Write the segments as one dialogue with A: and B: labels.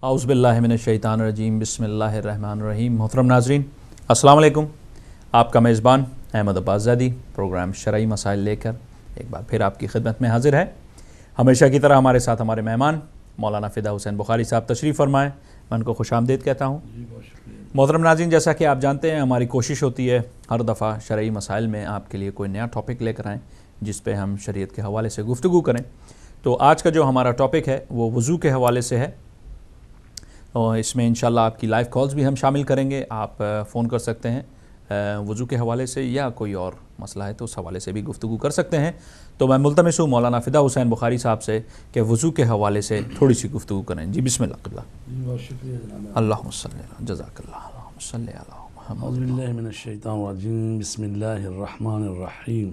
A: اعوذ باللہ من الشیطان الرجیم بسم اللہ الرحمن الرحیم۔ محترم ناظرین السلام علیکم۔ آپ کا میزبان احمد عباس زادی پروگرام شرعی مسائل لے کر ایک بار پھر آپ کی خدمت میں حاضر ہے۔ ہمیشہ کی طرح ہمارے ساتھ ہمارے مہمان مولانا فدا حسین بخاری صاحب تشریف فرمائیں، میں ان کو خوش آمدید کہتا ہوں۔ محترم ناظرین، جیسا کہ آپ جانتے ہیں ہماری کوشش ہوتی ہے ہر دفعہ شرعی مسائل میں آپ کے لیے کوئی نیا ٹاپک لے کر آئیں جس پہ ہم شریعت کے حوالے سے گفتگو کریں۔ تو آج کا جو ہمارا ٹاپک ہے وہ وضو کے حوالے سے ہے، اور اس میں انشاءاللہ آپ کی لائیو کالز بھی ہم شامل کریں گے۔ آپ فون کر سکتے ہیں وضو کے حوالے سے، یا کوئی اور مسئلہ ہے تو اس حوالے سے بھی گفتگو کر سکتے ہیں۔ تو میں ملتمس ہوں مولانا فدا حسین بخاری صاحب سے کہ وضو کے حوالے سے تھوڑی سی گفتگو کریں۔ جی بسم اللہ قبلہ۔
B: بہت شکریہ جناب۔
A: اللہم صلی اللہ جزاک اللہ، اللہم صلی علی محمد۔
B: اعوذ باللہ من الشیطان الرجیم، بسم اللہ الرحمن الرحیم۔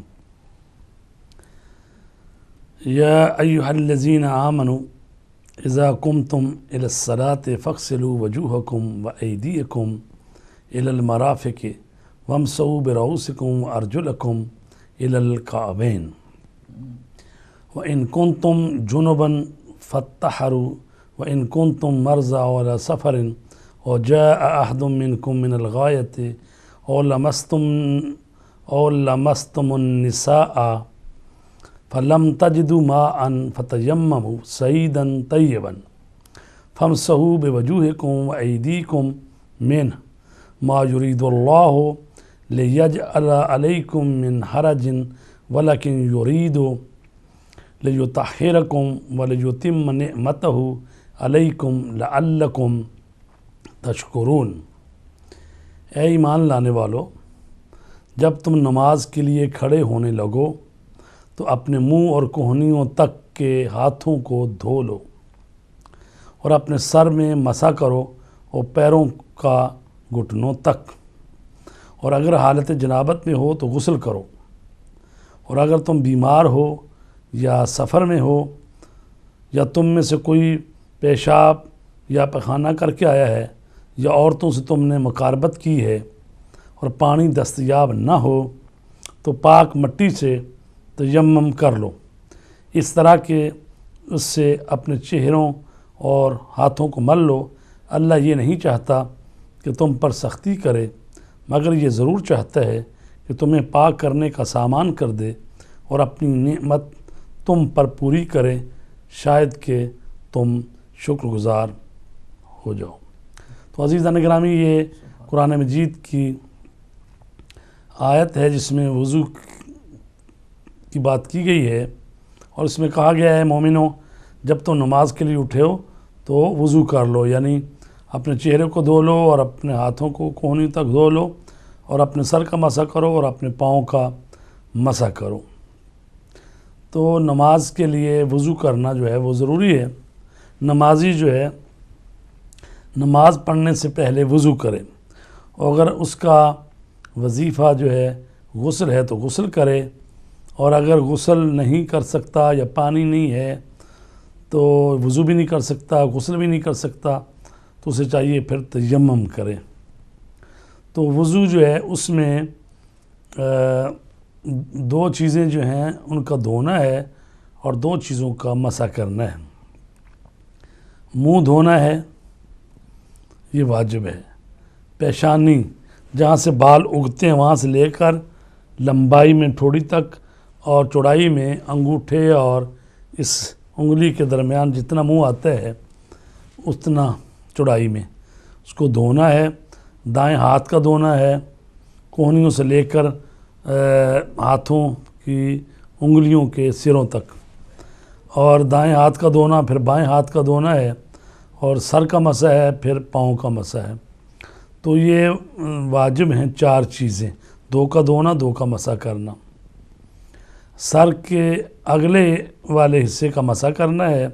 B: یا ایہا الذین آمنوا اذا قمتم الی الصلاۃ فاغسلوا وجوہکم وایدیکم الی المرافق وامسحوا برؤوسکم وارجلکم الی الکعبین وان کنتم جنبا فاطہروا وان کنتم مرضى وعلى سفر وجاء احد منکم من الغائط او لمستم النساء فلم تجدوا ماء فتیمموا صعیدا طیبا فامسحوا بوجوہکم وایدیکم منہ ما یرید اللہ لیجعل علیکم من حرج ولکن یرید لیطہرکم ولیتم نعمتہ علیکم لعلکم تشکرون۔ اے ایمان لانے والو، جب تم نماز کے لیے کھڑے ہونے لگو تو اپنے منہ اور کہنیوں تک کے ہاتھوں کو دھو لو، اور اپنے سر میں مسح کرو اور پیروں کا گھٹنوں تک، اور اگر حالت جنابت میں ہو تو غسل کرو، اور اگر تم بیمار ہو یا سفر میں ہو یا تم میں سے کوئی پیشاب یا پخانہ کر کے آیا ہے یا عورتوں سے تم نے مقاربت کی ہے اور پانی دستیاب نہ ہو تو پاک مٹی سے تیمم کر لو، اس طرح کہ اس سے اپنے چہروں اور ہاتھوں کو مل لو۔ اللہ یہ نہیں چاہتا کہ تم پر سختی کرے، مگر یہ ضرور چاہتا ہے کہ تمہیں پاک کرنے کا سامان کر دے اور اپنی نعمت تم پر پوری کرے، شاید کہ تم شکر گزار ہو جاؤ۔ تو عزیزان گرامی، یہ قرآن مجید کی آیت ہے جس میں وضو کی بات کی گئی ہے، اور اس میں کہا گیا ہے مومنوں، جب تم نماز کے لیے اٹھے ہو تو وضو کر لو، یعنی اپنے چہرے کو دھو لو اور اپنے ہاتھوں کو کہنی تک دھو لو، اور اپنے سر کا مسح کرو اور اپنے پاؤں کا مسح کرو۔ تو نماز کے لیے وضو کرنا جو ہے وہ ضروری ہے۔ نمازی جو ہے نماز پڑھنے سے پہلے وضو کرے، اور اگر اس کا وظیفہ جو ہے غسل ہے تو غسل کرے، اور اگر غسل نہیں کر سکتا یا پانی نہیں ہے تو وضو بھی نہیں کر سکتا، غسل بھی نہیں کر سکتا، تو اسے چاہیے پھر تیمم کرے۔ تو وضو جو ہے اس میں دو چیزیں جو ہیں ان کا دھونا ہے اور دو چیزوں کا مسح کرنا ہے۔ منہ دھونا ہے، یہ واجب ہے۔ پیشانی جہاں سے بال اگتے ہیں وہاں سے لے کر لمبائی میں تھوڑی تک اور چوڑائی میں انگوٹھے اور اس انگلی کے درمیان جتنا منہ آتا ہے اتنا چوڑائی میں اس کو دھونا ہے۔ دائیں ہاتھ کا دھونا ہے، کوہنیوں سے لے کر ہاتھوں کی انگلیوں کے سروں تک، اور دائیں ہاتھ کا دھونا پھر بائیں ہاتھ کا دھونا ہے، اور سر کا مسح ہے پھر پاؤں کا مسح ہے۔ تو یہ واجب ہیں چار چیزیں، دو کا دھونا، دو کا مسح کرنا۔ سر کے اگلے والے حصے کا مسح کرنا ہے،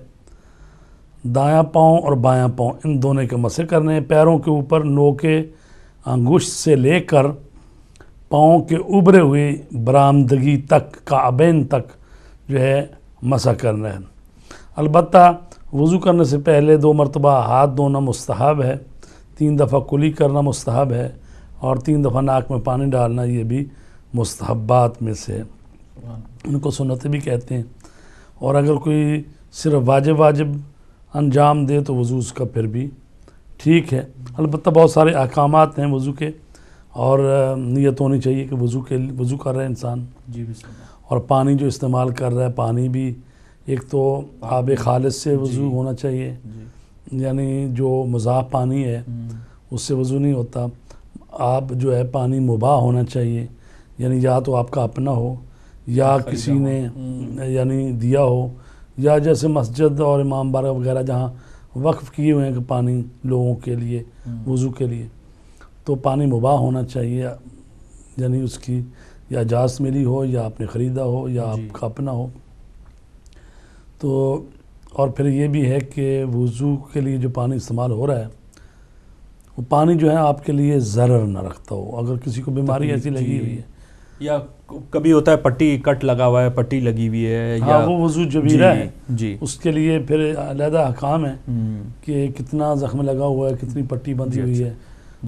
B: دایاں پاؤں اور بایاں پاؤں ان دونوں کے مسح کرنے ہیں۔ پیروں کے اوپر نوکے انگشت سے لے کر پاؤں کے ابھرے ہوئے برآمدگی تک، کعبین تک جو ہے مسح کرنا ہے۔ البتہ وضو کرنے سے پہلے 2 مرتبہ ہاتھ دھونا مستحب ہے، 3 دفعہ کلی کرنا مستحب ہے، اور 3 دفعہ ناک میں پانی ڈالنا یہ بھی مستحبات میں سے ہے، ان کو سنتیں بھی کہتے ہیں۔ اور اگر کوئی صرف واجب انجام دے تو وضو اس کا پھر بھی ٹھیک ہے. البتہ بہت سارے احکامات ہیں وضو کے، اور نیت ہونی چاہیے کہ وضو کر رہا ہے انسان،
A: جی بسم اللہ.
B: اور پانی جو استعمال کر رہا ہے پانی بھی ایک تو آب خالص سے وضو ہونا چاہیے، یعنی جو مضاف پانی ہے اس سے وضو نہیں ہوتا. آپ جو ہے پانی مباح ہونا چاہیے، یعنی یا تو آپ کا اپنا ہو یا کسی نے یعنی دیا ہو، یا جیسے مسجد اور امام بارگاہ وغیرہ جہاں وقف کیے ہوئے ہیں کہ پانی لوگوں کے لیے وضو کے لیے، تو پانی مباح ہونا چاہیے، یعنی اس کی یا اجازت ملی ہو یا آپ نے خریدا ہو یا آپ کا اپنا ہو. تو اور پھر یہ بھی ہے کہ وضو کے لیے جو پانی استعمال ہو رہا ہے وہ پانی جو ہے آپ کے لیے ضرر نہ رکھتا ہو. اگر کسی کو بیماری ایسی لگی ہوئی ہے
A: یا کبھی ہوتا ہے پٹی کٹ لگا ہوا ہے، پٹی لگی ہوئی ہے، یا
B: وہ وضو جبیرہ ہے،
A: جی
B: اس کے لیے پھر علیحدہ احکام ہے کہ کتنا زخم لگا ہوا ہے، کتنی پٹی بندھی ہوئی ہے،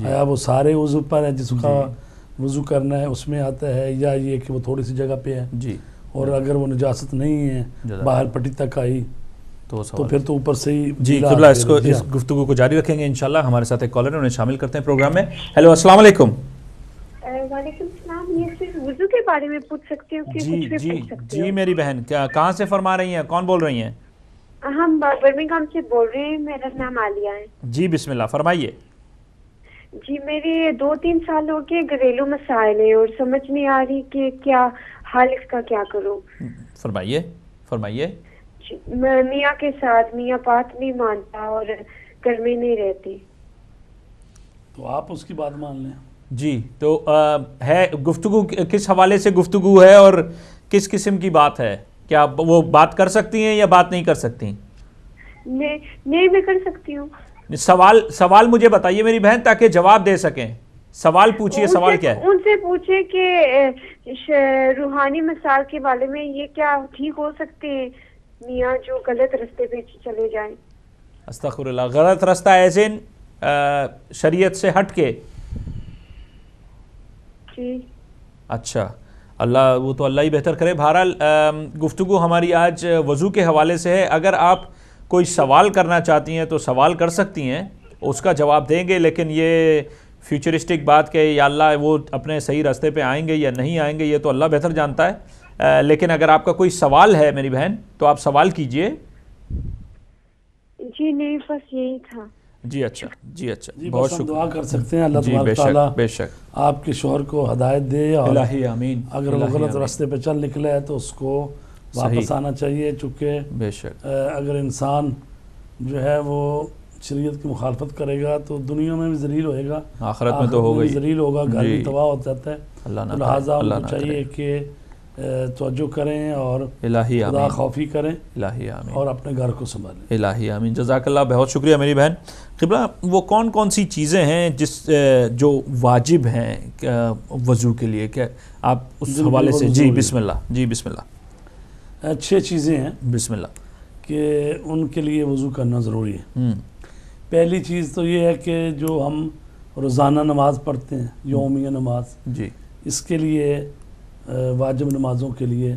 B: آیا وہ سارے وضو پر ہے جس کا وضو کرنا ہے اس میں آتا ہے، یا یہ کہ وہ تھوڑی سی جگہ پہ ہے
A: جی،
B: اور اگر وہ نجاست نہیں ہے باہر پٹی تک آئی تو پھر تو اوپر سے ہی
A: جی. قبلہ اس گفتگو کو جاری رکھیں گے انشاءاللہ. ہمارے ساتھ ایک کالر ہے، انہیں شامل کرتے ہیں پروگرام میں. ہیلو السلام علیکم.
C: وعلیکم السلام. یہ صرف وضو کے بارے میں پوچھ سکتے ہو کہ کچھ بھی پوچھ سکتے ہو؟
A: جی میری بہن، کہاں سے فرما رہی ہیں، کون بول رہی ہیں؟
C: ہم برمنگھم سے بول رہے ہیں، میرا نام عالیہ ہے.
A: جی بسم اللہ فرمائیے.
C: جی میرے 2-3 سال ہو گئے گھریلو مسائل ہیں اور سمجھ نہیں آ رہی کہ کیا حال اس کا کیا کروں.
A: فرمائیے فرمائیے.
C: میاں کے ساتھ میاں بات نہیں مانتا اور گھر میں نہیں رہتی.
B: تو آپ اس کی بات مان لیں.
A: جی تو ہے گفتگو کس حوالے سے گفتگو ہے اور کس قسم کی بات ہے؟ کیا وہ بات کر سکتی ہیں یا بات نہیں کر سکتی؟
C: نہیں میں کر سکتی ہوں.
A: سوال مجھے بتائیے میری بہن تاکہ جواب دے سکیں. سوال پوچھئے. سوال کیا ہے؟
C: ان سے پوچھے کہ روحانی مسائل کے بارے میں یہ کیا ٹھیک ہو سکتے ہیں میاں جو غلط رستے پہ چلے جائیں.
A: استغفر اللہ. غلط رستہ ایسے شریعت سے ہٹ کے؟
C: جی
A: اچھا اللہ، وہ تو اللہ ہی بہتر کرے. بہرحال گفتگو ہماری آج وضو کے حوالے سے ہے. اگر آپ کوئی سوال کرنا چاہتی ہیں تو سوال کر سکتی ہیں، اس کا جواب دیں گے، لیکن یہ فیوچرسٹک بات کہ یا اللہ وہ اپنے صحیح راستے پہ آئیں گے یا نہیں آئیں گے یہ تو اللہ بہتر جانتا ہے. لیکن اگر آپ کا کوئی سوال ہے میری بہن تو آپ سوال کیجئے.
C: جی نہیں بس یہی تھا.
A: جی اچھا جی اچھا بہت شکریہ.
B: دعا کر سکتے ہیں اللہ
A: جی
B: تبارک تعالیٰ
A: بے شک
B: آپ کے شوہر کو ہدایت دے، اور
A: الہی آمین.
B: اگر وہ غلط راستے پہ چل نکلے ہے تو اس کو واپس آنا چاہیے، چونکہ
A: بے شک
B: اگر انسان جو ہے وہ شریعت کی مخالفت کرے گا تو دنیا میں بھی ذلیل ہوئے گا،
A: آخرت میں تو ہوگا ہی
B: ذلیل ہوگا، گھر بھی تباہ ہو جاتا ہے.
A: اللہ
B: لہٰذا ان کو چاہیے کہ توجہ کریں اور
A: الہی
B: خدا
A: آمین.
B: خوفی کریں
A: الہی آمین.
B: اور اپنے گھر کو سنبھالیں.
A: الہی آمین. جزاک اللہ، بہت شکریہ میری بہن. قبلہ وہ کون کون سی چیزیں ہیں جو واجب ہیں وضو کے لیے، کہ آپ اس حوالے سے؟ جی بسم اللہ. جی بسم اللہ.
B: 6 چیزیں ہیں
A: بسم اللہ
B: کہ ان کے لیے وضو کرنا ضروری ہے. پہلی چیز تو یہ ہے کہ جو ہم روزانہ نماز پڑھتے ہیں، یومیہ نماز،
A: جی
B: اس کے لیے واجب نمازوں کے لیے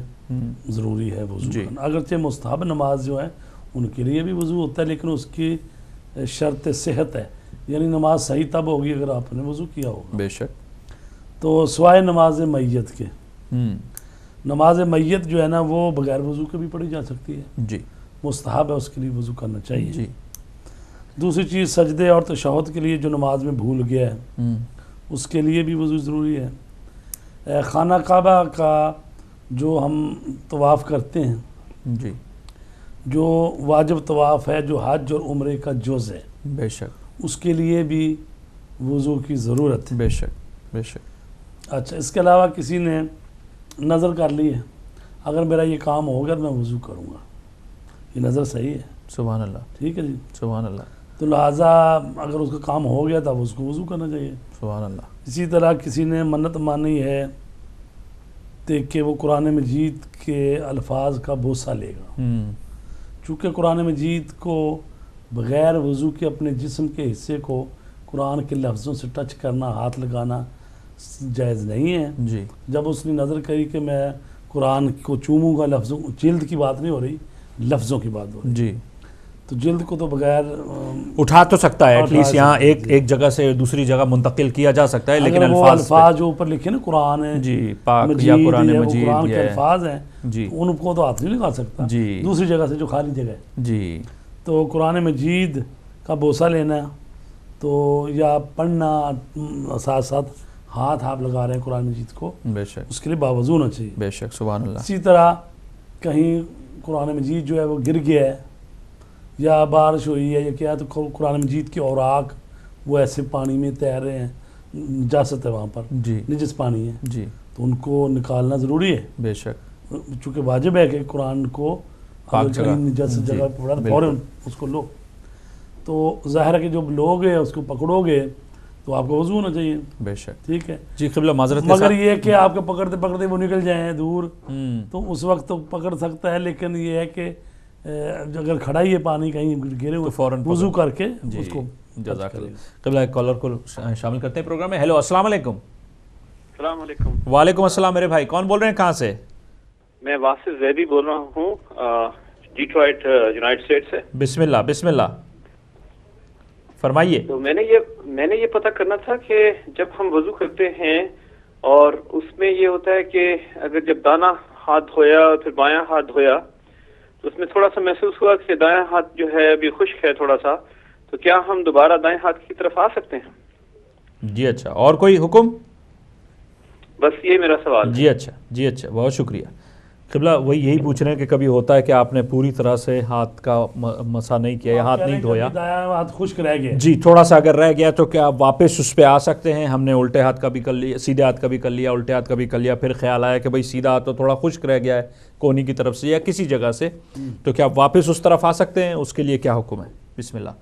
B: ضروری ہے وضو کرنا. اگرچہ مستحب نماز جو ہے ان کے لیے بھی وضو ہوتا ہے، لیکن اس کی شرط صحت ہے، یعنی نماز صحیح تب ہوگی اگر آپ نے وضو کیا ہوگا.
A: بے شک.
B: تو سوائے نماز میت کے، نماز میت جو ہے نا وہ بغیر وضو کے بھی پڑھی جا سکتی ہے.
A: جی
B: مستحب ہے، اس کے لیے وضو کرنا چاہیے.
A: جی.
B: دوسری چیز سجدے اور تشہد کے لیے جو نماز میں بھول گیا ہے اس کے لیے بھی وضو ضروری ہے. خانہ کعبہ کا جو ہم طواف کرتے ہیں،
A: جی
B: جو واجب طواف ہے، جو حج اور عمرے کا جز ہے،
A: بے شک
B: اس کے لیے بھی وضو کی ضرورت ہے.
A: بے شک بے شک.
B: اچھا اس کے علاوہ کسی نے نظر کر لی ہے اگر میرا یہ کام ہو گیا تو میں وضو کروں گا، یہ نظر صحیح ہے.
A: سبحان اللہ.
B: ٹھیک ہے جی.
A: سبحان اللہ.
B: تو لہٰذا اگر اس کا کام ہو گیا تب اس کو وضو کرنا چاہیے.
A: سبحان اللہ.
B: اسی طرح کسی نے منت مانی ہے کہ وہ قرآن مجید کے الفاظ کا بوسہ لے گا، چونکہ قرآن مجید کو بغیر وضو کے اپنے جسم کے حصے کو قرآن کے لفظوں سے ٹچ کرنا، ہاتھ لگانا جائز نہیں ہے.
A: جی.
B: جب اس نے نظر کری کہ میں قرآن کو چوموں گا، لفظوں، جلد کی بات نہیں ہو رہی، لفظوں کی بات ہو رہی.
A: جی.
B: تو جلد کو تو بغیر
A: اٹھا تو سکتا ہے ایٹ لیسٹ
B: اٹھا
A: یہاں
B: سکتا ہے،
A: ایک جگہ سے دوسری جگہ منتقل کیا جا سکتا ہے، لیکن
B: اگر وہ
A: الفاظ
B: الفاظ جو اوپر لکھے نا قرآن ہے
A: جی پاک یا
B: مجید
A: قرآن
B: ہے، وہ
A: مجید
B: قرآن کے
A: یا
B: الفاظ ہیں،
A: جی
B: تو ان کو تو ہاتھ نہیں لگا سکتا
A: جی
B: دوسری جگہ سے جو خالی جگہ ہے.
A: جی
B: تو قرآن مجید کا بوسہ لینا تو یا پڑھنا ساتھ ساتھ ہاتھ آپ لگا رہے ہیں قرآن مجید کو،
A: بے شک
B: اس کے لیے باوضو ہونا چاہیے.
A: بے شک سبحان اللہ.
B: اسی طرح کہیں قرآن مجید جو ہے وہ گر گیا ہے یا بارش ہوئی ہے یا کیا ہے، تو قرآن مجید کے اوراق وہ ایسے پانی میں تیر رہے ہیں، نجاست ہے وہاں پر،
A: جی
B: نجس پانی ہے،
A: جی
B: تو ان کو نکالنا ضروری ہے،
A: بے شک
B: چونکہ واجب ہے کہ قرآن کو
A: پاک
B: اگر کہیں
A: جگہ،
B: نجس
A: جی،
B: جگہ پہ پڑا تو
A: بالکل.
B: فوراً اس کو لو. تو ظاہر ہے کہ جو لوگ ہیں اس کو پکڑو گے تو آپ کو وضو ہونا چاہیے.
A: بے شک.
B: ٹھیک ہے،
A: جی قبلہ معذرت کے
B: مگر
A: ساتھ
B: یہ کہ آپ کو پکڑتے پکڑتے وہ نکل جائیں دور
A: ہم،
B: تو اس وقت تو پکڑ سکتا ہے، لیکن یہ ہے کہ اگر کھڑا ہی ہے پانی کہیں گرے
A: تو
B: ہوئے
A: فوراً
B: وضو کر کے
A: جی
B: اس کو
A: جزاک اللہ. قبلہ ایک کالر کو شامل کرتے ہیں پروگرام میں. ہیلو السلام علیکم.
D: السلام علیکم.
A: وعلیکم السلام میرے بھائی، کون بول رہے ہیں کہاں سے؟
D: میں واصف زیدی بول رہا ہوں ڈیٹرائٹ یونائٹڈ اسٹیٹ سے.
A: بسم اللہ بسم اللہ فرمائیے.
D: تو میں نے یہ پتہ کرنا تھا کہ جب ہم وضو کرتے ہیں اور اس میں یہ ہوتا ہے کہ اگر جب دانا ہاتھ دھویا اور پھر بایاں ہاتھ دھویا تو اس میں تھوڑا سا محسوس ہوا کہ دایاں ہاتھ جو ہے ابھی خشک ہے تھوڑا سا، تو کیا ہم دوبارہ دائیں ہاتھ کی طرف آ سکتے ہیں؟
A: جی اچھا، اور کوئی حکم؟
D: بس یہ میرا سوال ہے.
A: جی اچھا جی اچھا، بہت شکریہ. قبلہ وہی یہی پوچھ رہے ہیں کہ کبھی ہوتا ہے کہ آپ نے پوری طرح سے ہاتھ کا مسا نہیں کیا یا ہاتھ نہیں دھویا،
B: دایاں ہاتھ خشک رہ گیا
A: جی تھوڑا سا اگر رہ گیا تو کیا آپ واپس اس پہ آ سکتے ہیں؟ ہم نے الٹے ہاتھ کا بھی کر لیا، سیدھے ہاتھ کا بھی کر لیا، الٹے ہاتھ کا بھی کر لیا، پھر خیال آیا کہ بھئی سیدھا ہاتھ تو تھوڑا خشک رہ گیا ہے کونی کی طرف سے یا کسی جگہ سے، تو کیا آپ واپس اس طرف آ سکتے ہیں؟ اس کے لیے کیا حکم ہے؟ بسم اللہ.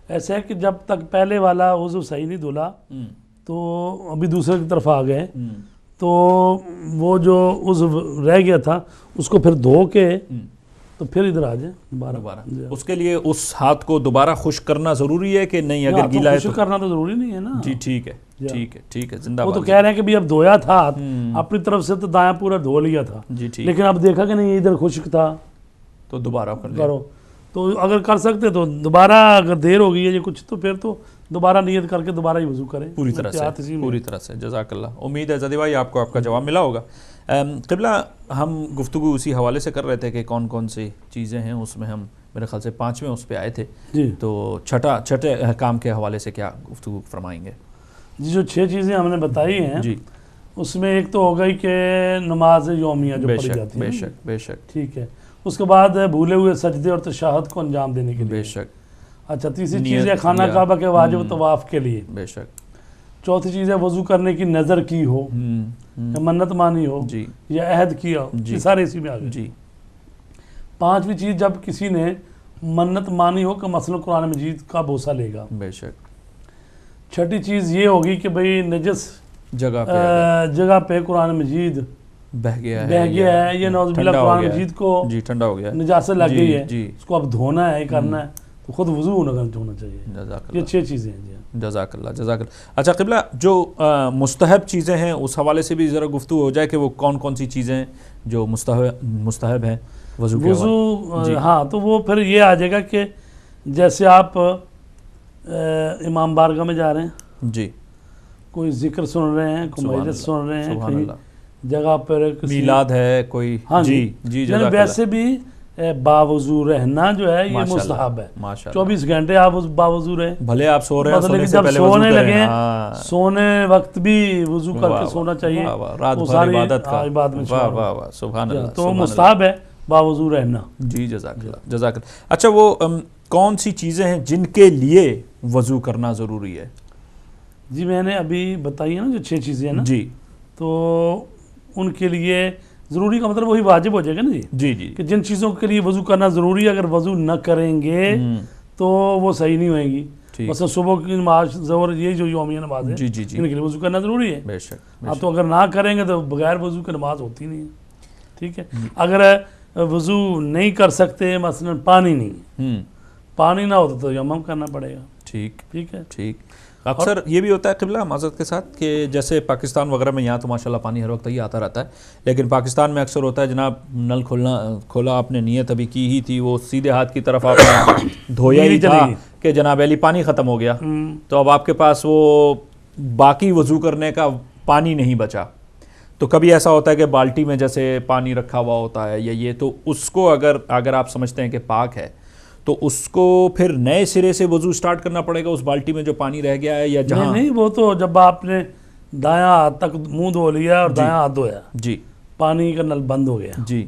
B: ایسا ہے کہ جب تک پہلے والا وضو صحیح نہیں دھلا تو ابھی دوسرے کی طرف آ گئے تو وہ جو عضو رہ گیا تھا اس کو پھر دھو کے تو پھر ادھر آ جائیں
A: دوبارہ. اس کے لیے اس ہاتھ کو دوبارہ خشک کرنا ضروری ہے کہ نہیں؟ اگر گیلا ہے تو
B: خشک کرنا تو ضروری نہیں ہے نا.
A: جی ٹھیک ہے ٹھیک ہے ٹھیک ہے، زندہ
B: وہ تو
A: باد.
B: کہہ رہے ہیں کہ بھی اب دھویا تھا ہاتھ اپنی طرف سے تو دایاں پورا دھو لیا تھا،
A: جی ٹھیک،
B: لیکن اب دیکھا کہ نہیں ادھر خشک تھا
A: تو دوبارہ کر لیں.
B: کرو. تو اگر کر سکتے تو دوبارہ، اگر دیر ہو گئی ہے یا کچھ تو پھر تو دوبارہ نیت کر کے دوبارہ ہی وضو کریں
A: پوری طرح
B: احتیاط اسی
A: سے
B: میں.
A: پوری طرح سے. جزاک اللہ. امید ہے زدی بھائی آپ کو آپ کا جواب ملا ہوگا. قبلہ ہم گفتگو اسی حوالے سے کر رہے تھے کہ کون کون سی چیزیں ہیں، اس میں ہم میرے خیال سے 5ویں اس پہ آئے تھے،
B: جی
A: تو چھٹے احکام کے حوالے سے کیا گفتگو فرمائیں گے؟
B: جی جو 6 چیزیں ہم نے بتائی ہیں
A: جی
B: اس میں ایک تو ہو گئی کہ نماز یومیہ جو
A: بے
B: پڑھی
A: شک
B: جاتی ہے
A: بے شک بے شک
B: ٹھیک ہے. اس کے بعد بھولے ہوئے سجدے اور تشہد کو انجام دینے کے
A: بے
B: لیے.
A: شک
B: اچھا تیسری
A: نیت
B: چیز ہے خانہ
A: یا-
B: کعبہ کے واجب طواف کے لیے.
A: بے شک.
B: چوتھی چیز ہے وضو کرنے کی نظر کی ہو یا منت مانی ہو
A: جی
B: یا عہد کیا ہو،
A: جی.
B: یہ سارے اسی میں آ گئے.
A: جی
B: 5ویں چیز جب کسی نے منت مانی ہو کہ مثلا قرآن مجید کا بوسہ لے گا.
A: بے شک.
B: 6ٹھی چیز یہ ہوگی کہ بھئی نجس
A: جگہ پہ
B: جگہ پہ قرآن مجید
A: بہ گیا
B: بہ گیا ہے، یہ نعوذ باللہ
A: ٹھنڈا ہو
B: قرآن
A: گیا ہے.
B: مجید کو
A: جی ٹھنڈا ہو گیا ہے.
B: نجاست لگ
A: جی،
B: گئی ہے،
A: جی
B: اس کو اب دھونا ہے کرنا ہے تو خود وضو ہونا چاہیے.
A: جزاک
B: یہ
A: اللہ
B: 6 چیزیں ہیں. جی
A: جزاک اللہ جزاک اللہ. اچھا قبلہ جو مستحب چیزیں ہیں اس حوالے سے بھی ذرا گفتگو ہو جائے کہ وہ کون کون سی چیزیں ہیں جو مستحب ہیں وضو کے حوالے.
B: وضو
A: جی.
B: ہاں تو وہ پھر یہ آ جائے گا کہ جیسے آپ امام بارگاہ میں جا رہے ہیں،
A: جی
B: کوئی ذکر سن رہے ہیں، کوئی
A: سبحان
B: مجلس
A: اللہ،
B: سن رہے ہیں،
A: سبحان
B: کہیں
A: اللہ.
B: جگہ پر کسی
A: میلاد ہے کوئی.
B: ہاں
A: جی
B: جی
A: جی
B: یعنی
A: جزاک اللہ.
B: ویسے بھی باوضو رہنا جو ہے یہ
A: ماشاء اللہ،
B: مستحب ہے.
A: ماشاء اللہ.
B: 24 گھنٹے آپ باوضو رہیں،
A: بھلے آپ سو رہے ہیں،
B: مطلب
A: سونے
B: کہ
A: سے
B: جب
A: پہلے وضو
B: سونے
A: کریں.
B: لگے
A: ہاں
B: سونے وقت بھی وضو کر
A: واہ
B: کے
A: واہ،
B: سونا چاہیے.
A: واہ واہ، رات
B: وہ
A: بھر
B: ساری
A: عبادت کا.
B: عبادت میں
A: واہ
B: شمار
A: واہ واہ سبحان اللہ.
B: تو
A: سبحان اللہ.
B: مستحب ہے باوضو رہنا.
A: جی جزاک اللہ جزاک اللہ. اچھا وہ کون سی چیزیں ہیں جن کے لیے وضو کرنا ضروری ہے؟
B: جی میں نے ابھی بتائی ہے نا جو 6 چیزیں ہیں نا،
A: جی
B: تو ان کے لیے ضروری کا مطلب وہی واجب ہو جائے گا نا جی،
A: جی جی
B: کہ جن چیزوں کے لیے وضو کرنا ضروری ہے اگر وضو نہ کریں گے تو وہ صحیح نہیں ہوئیں گی.
A: ٹھیک.
B: مثلا صبح کی نماز ظہر یہ جو یومیہ نماز ہے
A: جی جی جی
B: ان کے لیے وضو کرنا ضروری ہے.
A: بے شک بے
B: ہاں
A: شک.
B: تو اگر نہ کریں گے تو بغیر وضو کے نماز ہوتی نہیں ہے. ٹھیک ہے. اگر وضو نہیں کر سکتے مثلا پانی نہیں،
A: ہوں
B: پانی نہ ہوتا تو یمم کرنا پڑے گا.
A: ٹھیک
B: ٹھیک ہے.
A: ٹھیک. اکثر یہ بھی ہوتا ہے قبلہ معذرت کے ساتھ کہ جیسے پاکستان وغیرہ میں، یہاں تو ماشاءاللہ پانی ہر وقت ہی آتا رہتا ہے، لیکن پاکستان میں اکثر ہوتا ہے جناب نل کھولا آپ نے، نیت ابھی کی ہی تھی، وہ سیدھے ہاتھ کی طرف آپ نے دھویا ہی تھا کہ جناب علی پانی ختم ہو گیا، تو اب آپ کے پاس وہ باقی وضو کرنے کا پانی نہیں بچا. تو کبھی ایسا ہوتا ہے کہ بالٹی میں جیسے پانی رکھا ہوا ہوتا ہے یا یہ، تو اس کو اگر آپ سمجھتے ہیں کہ پاک ہے تو اس کو پھر نئے سرے سے وضو سٹارٹ کرنا پڑے گا اس بالٹی میں جو پانی رہ گیا ہے، یا جہاں
B: نہیں وہ تو جب آپ نے دایاں ہاتھ تک منہ دھو لیا اور دایاں ہاتھ دھویا،
A: جی
B: پانی کا نل بند ہو گیا،
A: جی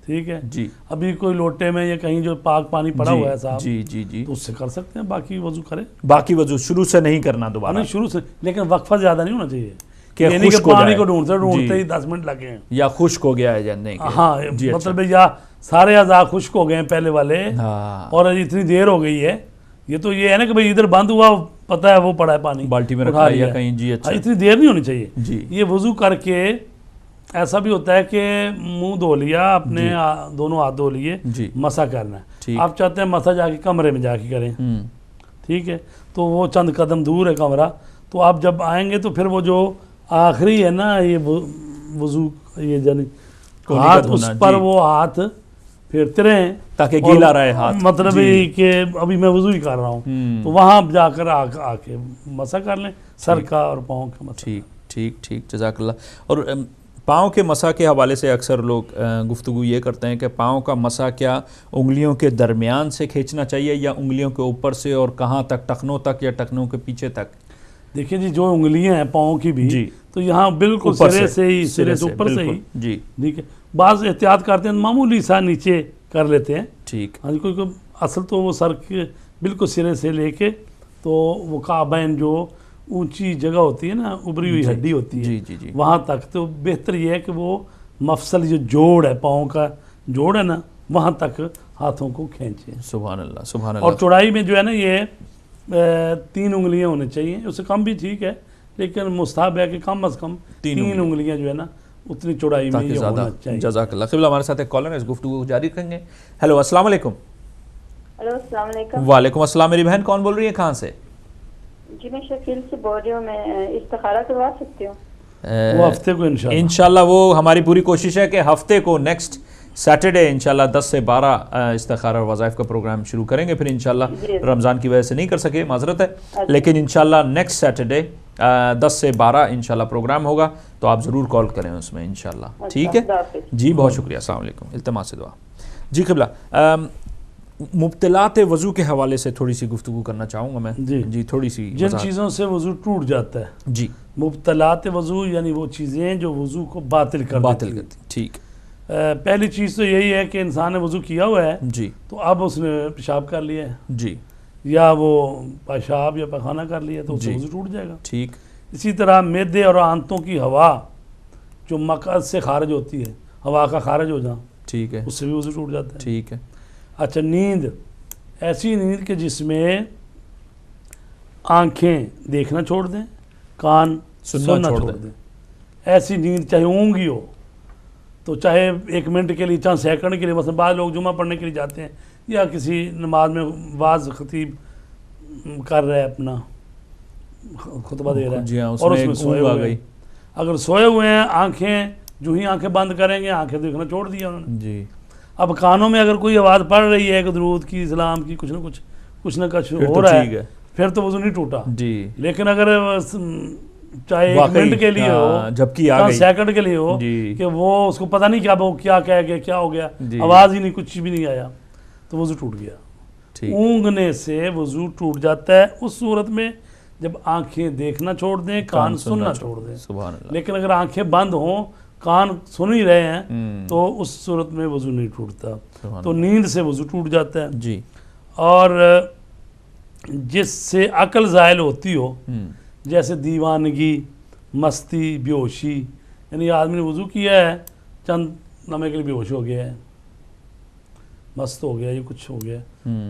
B: ٹھیک ہے.
A: جی
B: ابھی کوئی لوٹے میں یا کہیں جو پاک پانی پڑا ہوا ہے صاحب،
A: جی جی جی
B: تو اس سے کر سکتے ہیں، باقی وضو کریں.
A: باقی وضو شروع سے نہیں کرنا دوبارہ،
B: نہیں شروع سے، لیکن وقفہ زیادہ نہیں ہونا چاہیے
A: کہ
B: یہ نہیں کہ
A: خشک ہو
B: پانی
A: جائے.
B: کو ڈھونڈتے
A: جی.
B: ہی 10 منٹ لگے ہیں.
A: یا خشک ہو گیا ہے یا نہیں.
B: ہاں
A: جی
B: مطلب یا سارے اعضاء خشک ہو گئے ہیں پہلے والے،
A: ہاں
B: اور اتنی دیر ہو گئی ہے. یہ تو یہ ہے نا کہ بھئی ادھر بند ہوا، پتہ ہے وہ پڑا ہے پانی
A: بالٹی میں
B: اٹھا
A: رکھا ہے
B: لیا
A: یا کہیں. جی اچھا.
B: اتنی دیر نہیں ہونی چاہیے.
A: جی
B: یہ وضو کر کے ایسا بھی ہوتا ہے کہ منہ دھو لیا، اپنے دونوں ہاتھ دھو لیے،
A: جی
B: مسح کرنا ہے.
A: ٹھیک.
B: آپ چاہتے ہیں مسح جا کے کمرے میں جا کے کریں، ٹھیک ہے، تو وہ چند قدم دور ہے کمرہ، تو آپ جب آئیں گے تو پھر وہ جو آخری ہے نا یہ وضو، یہ جانی ہاتھ اس پر وہ ہاتھ پھیرتے رہیں
A: تاکہ گیلا رہے ہاتھ،
B: مطلب یہ کہ ابھی میں وضو ہی کر رہا ہوں، تو وہاں جا کر آ کے مسح کر لیں سر کا اور پاؤں کا مسح.
A: ٹھیک ٹھیک ٹھیک جزاک اللہ. اور پاؤں کے مسح کے حوالے سے اکثر لوگ گفتگو یہ کرتے ہیں کہ پاؤں کا مسح کیا انگلیوں کے درمیان سے کھینچنا چاہیے یا انگلیوں کے اوپر سے، اور کہاں تک، ٹخنوں تک یا ٹخنوں کے پیچھے تک؟
B: دیکھیں جی جو انگلیاں ہیں پاؤں کی بھی،
A: جی
B: تو یہاں بالکل سرے سے ہی، سرے سے اوپر سے ہی.
A: جی
B: ٹھیک ہے. بعض احتیاط کرتے ہیں معمولی سا نیچے کر لیتے ہیں.
A: ٹھیک.
B: ہاں جی، کوئی اصل تو وہ سر کے بالکل سرے سے لے کے تو وہ کعبین جو اونچی جگہ ہوتی ہے نا، ابری ہوئی ہڈی ہوتی ہے،
A: جی جی جی
B: وہاں تک. تو بہتر یہ ہے کہ وہ مفصل جو جوڑ ہے، پاؤں کا جوڑ ہے نا، وہاں تک ہاتھوں کو کھینچیں.
A: سبحان اللہ سبحان
B: اور
A: اللہ.
B: چوڑائی میں جو ہے نا یہ 3 انگلیاں ہونے چاہیے، اس سے کم بھی ٹھیک ہے، لیکن مستحب ہے کہ کم از کم 3 انگلیاں جو ہے نا اتنی چوڑائی میں یہ ہونا چاہیے.
A: جزاک اللہ. قبلہ ہمارے ساتھ ایک کالر ہے، اس گفتگو کو جاری کریں گے. ہیلو السلام علیکم.
C: ہلو السلام علیکم.
A: وعلیکم السلام. میری بہن کون بول رہی ہے، کہاں سے؟
C: جی میں شکیل سے بول رہی ہوں. میں استخارہ کروا سکتی ہوں؟
B: وہ ہفتے کو
A: انشاءاللہ وہ ہماری پوری کوشش ہے کہ ہفتے کو نیکسٹ سیٹرڈے انشاءاللہ 10 سے 12 استخارہ اور وظائف کا پروگرام شروع کریں گے. پھر انشاءاللہ رمضان کی وجہ سے نہیں کر سکے، معذرت ہے، لیکن انشاءاللہ نیکسٹ سیٹرڈے 10 سے 12 انشاءاللہ پروگرام ہوگا، تو آپ ضرور کال کریں اس میں انشاءاللہ. ٹھیک ہے جی، بہت شکریہ. السلام علیکم. التماس دعا. جی قبلہ، مبتلات وضو کے حوالے سے تھوڑی سی گفتگو کرنا چاہوں گا میں. جی تھوڑی سی.
B: جن چیزوں سے وضو ٹوٹ جاتا ہے،
A: جی
B: مبتلات وضو یعنی وہ چیزیں جو وضو کو باطل کرتی ہیں.
A: ٹھیک.
B: پہلی چیز تو یہی ہے کہ انسان نے وضو کیا ہوا ہے،
A: جی
B: تو اب اس نے پیشاب کر لیا ہے،
A: جی
B: یا وہ پیشاب یا پخانہ کر لیا، تو اس سے وضو ٹوٹ جائے گا.
A: ٹھیک.
B: اسی طرح معدے اور آنتوں کی ہوا جو مقعد سے خارج ہوتی ہے، ہوا کا خارج ہو جانا،
A: ٹھیک ہے،
B: اس سے بھی وضو ٹوٹ جاتا ہے.
A: ٹھیک ہے.
B: اچھا، نیند، ایسی نیند کہ جس میں آنکھیں دیکھنا چھوڑ دیں، کان سننا چھوڑ دیں، ایسی نیند چاہے اونگی ہو، تو چاہے 1 منٹ کے لیے، چند سیکنڈ کے لیے، مثلا بعض لوگ جمعہ پڑھنے کے لیے جاتے ہیں یا کسی نماز میں واعظ خطیب کر رہا ہے، اپنا خطبہ دے رہا ہے، اور اس میں سوئے ہوئے ہیں. اگر سوئے ہوئے ہیں، آنکھیں جو ہی آنکھیں بند کریں گے، آنکھیں دیکھنا چھوڑ دیا انہوں نے.
A: جی.
B: اب کانوں میں اگر کوئی آواز پڑ رہی ہے کہ درود کی، اسلام کی، کچھ نہ کچھ ہو رہا ہے، پھر تو وضو نہیں ٹوٹا.
A: جی.
B: لیکن اگر چاہے 1 منٹ کے لیے ہو، چند سیکنڈ کے لیے ہو، کہ وہ اس کو پتہ نہیں کیا کہہ گیا، کیا ہو گیا، آواز ہی نہیں، کچھ بھی نہیں آیا، تو وضو ٹوٹ گیا. اونگنے سے وضو ٹوٹ جاتا ہے اس صورت میں جب آنکھیں دیکھنا چھوڑ دیں، کان سننا چھوڑ دیں. لیکن اگر آنکھیں بند ہوں، کان سن ہی رہے ہیں، تو اس صورت میں وضو نہیں ٹوٹتا. تو نیند سے وضو ٹوٹ جاتا ہے.
A: جی.
B: اور جس سے عقل زائل ہوتی ہو، جیسے دیوانگی، مستی، بیہوشی، یعنی آدمی نے وضو کیا ہے، چند لمحے کے لیے بیہوش ہو گیا ہے، مست ہو گیا، یہ کچھ ہو گیا،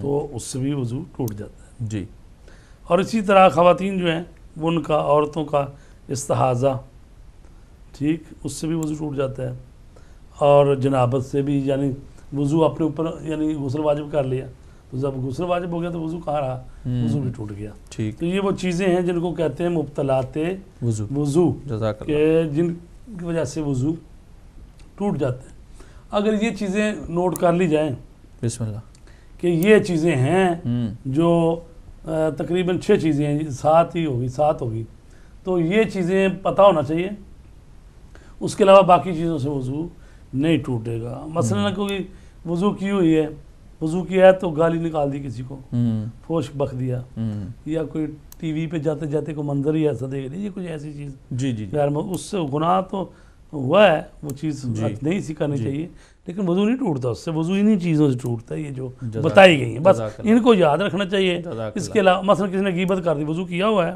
B: تو اس سے بھی وضو ٹوٹ جاتا ہے.
A: جی.
B: اور اسی طرح خواتین جو ہیں، ان کا، عورتوں کا استحاضہ، ٹھیک، اس سے بھی وضو ٹوٹ جاتا ہے. اور جنابت سے بھی، یعنی وضو اپنے اوپر، یعنی غسل واجب کر لیا تو جب غسل واجب ہو گیا تو وضو کہاں رہا، وضو بھی ٹوٹ گیا.
A: ٹھیک.
B: تو یہ وہ چیزیں ہیں جن کو کہتے ہیں مبطلات وضو،
A: جزاک اللہ.
B: کہ جن کی وجہ سے وضو ٹوٹ جاتے ہیں. اگر یہ چیزیں نوٹ کر لی جائیں
A: بسم اللہ
B: کہ یہ چیزیں ہیں جو تقریباً 6 چیزیں ہیں، 7 ہوگی، تو یہ چیزیں پتہ ہونا چاہیے. اس کے علاوہ باقی چیزوں سے وضو نہیں ٹوٹے گا. مثلا کوئی وضو کی ہوئی ہے، وضو کیا ہے تو گالی نکال دی کسی کو، فوش بک دیا، یا کوئی ٹی وی پہ جاتے جاتے کوئی منظر ہی ایسا دیکھ لیا، یہ کچھ ایسی چیز
A: جی جی
B: یار اس سے گناہ تو ہوا ہے، وہ چیز نہیں سی کرنی چاہیے، لیکن وضو نہیں ٹوٹتا اس سے. وضو انہی چیزوں سے ٹوٹتا ہے یہ جو بتائی گئی ہیں، بس ان کو یاد رکھنا چاہیے. اس کے علاوہ مثلا کسی نے غیبت کر دی، وضو کیا ہوا ہے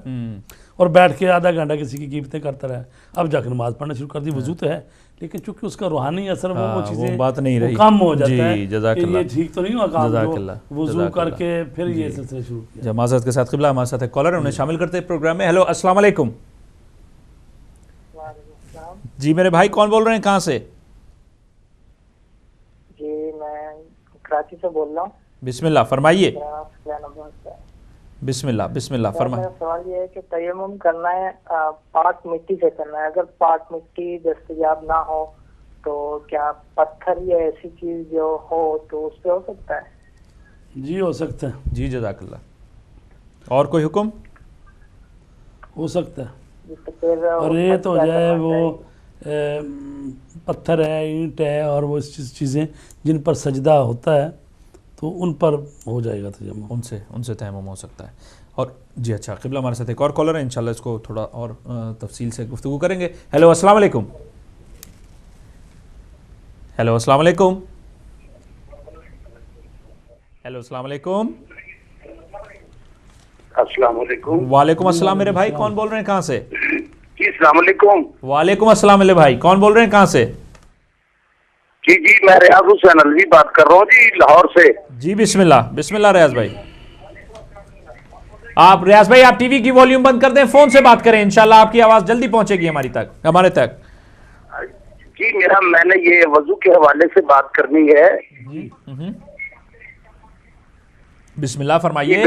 B: اور بیٹھ کے آدھا گھنٹہ کسی کی غیبتیں کرتا رہا، اب جا کے نماز پڑھنا شروع کر دی، وضو تو ہے لیکن چونکہ اس کا روحانی اثر وہ چیزیں
A: بات نہیں رہی،
B: کم ہو جاتا ہے
A: جزاک
B: کہ
A: اللہ.
B: یہ ٹھیک تو نہیں ہوا کام،
A: جزاک
B: جو
A: اللہ.
B: وضو کر کے پھر یہ سلسلہ شروع کیا.
A: معذرت کے ساتھ قبلہ ہمارے ساتھ ایک کالر ہے، انہیں شامل کرتے ہیں پروگرام میں. ہیلو السلام علیکم. جی میرے بھائی کون بول رہے ہیں، کہاں سے؟
E: جی میں کراچی سے بول رہا ہوں.
A: بسم اللہ فرمائیے. بسم اللہ فرمائیے.
E: میرا سوال یہ ہے کہ تیمم کرنا ہے پاک مٹی سے کرنا ہے، اگر پاک مٹی دستیاب نہ ہو تو کیا پتھر یا ایسی چیز جو ہو تو اس پہ ہو سکتا ہے؟
B: جی ہو سکتا ہے.
A: جی جزاک اللہ. اور کوئی حکم؟
B: ہو سکتا ہے.
E: اور
B: یہ تو ہو جائے وہ پتھر ہے، اینٹ ہے، اور وہ چیزیں جن پر سجدہ ہوتا ہے تو ان پر ہو جائے گا تیمم،
A: ان سے تیمم ہو سکتا ہے. اور جی اچھا قبلہ ہمارے ساتھ ایک اور کالر ہے، انشاءاللہ اس کو تھوڑا اور تفصیل سے گفتگو کریں گے. ہیلو السلام علیکم. ہیلو السلام علیکم. ہیلو السلام علیکم.
F: السلام علیکم.
A: وعلیکم السلام. میرے بھائی کون بول رہے ہیں، کہاں سے؟
F: جی السلام علیکم.
A: وعلیکم السلام میرے بھائی کون بول رہے ہیں، کہاں سے؟
F: جی میں ریاض حسین الوی بات کر رہا ہوں جی لاہور سے.
A: جی بسم اللہ ریاض بھائی. ریاض بھائی آپ ٹی وی کی والیوم بند کر دیں، فون سے بات کریں، انشاءاللہ آپ کی آواز جلدی پہنچے گی ہمارے تک.
F: جی میں نے یہ وضو کے حوالے سے بات کرنی ہے.
A: بسم اللہ فرمائیے.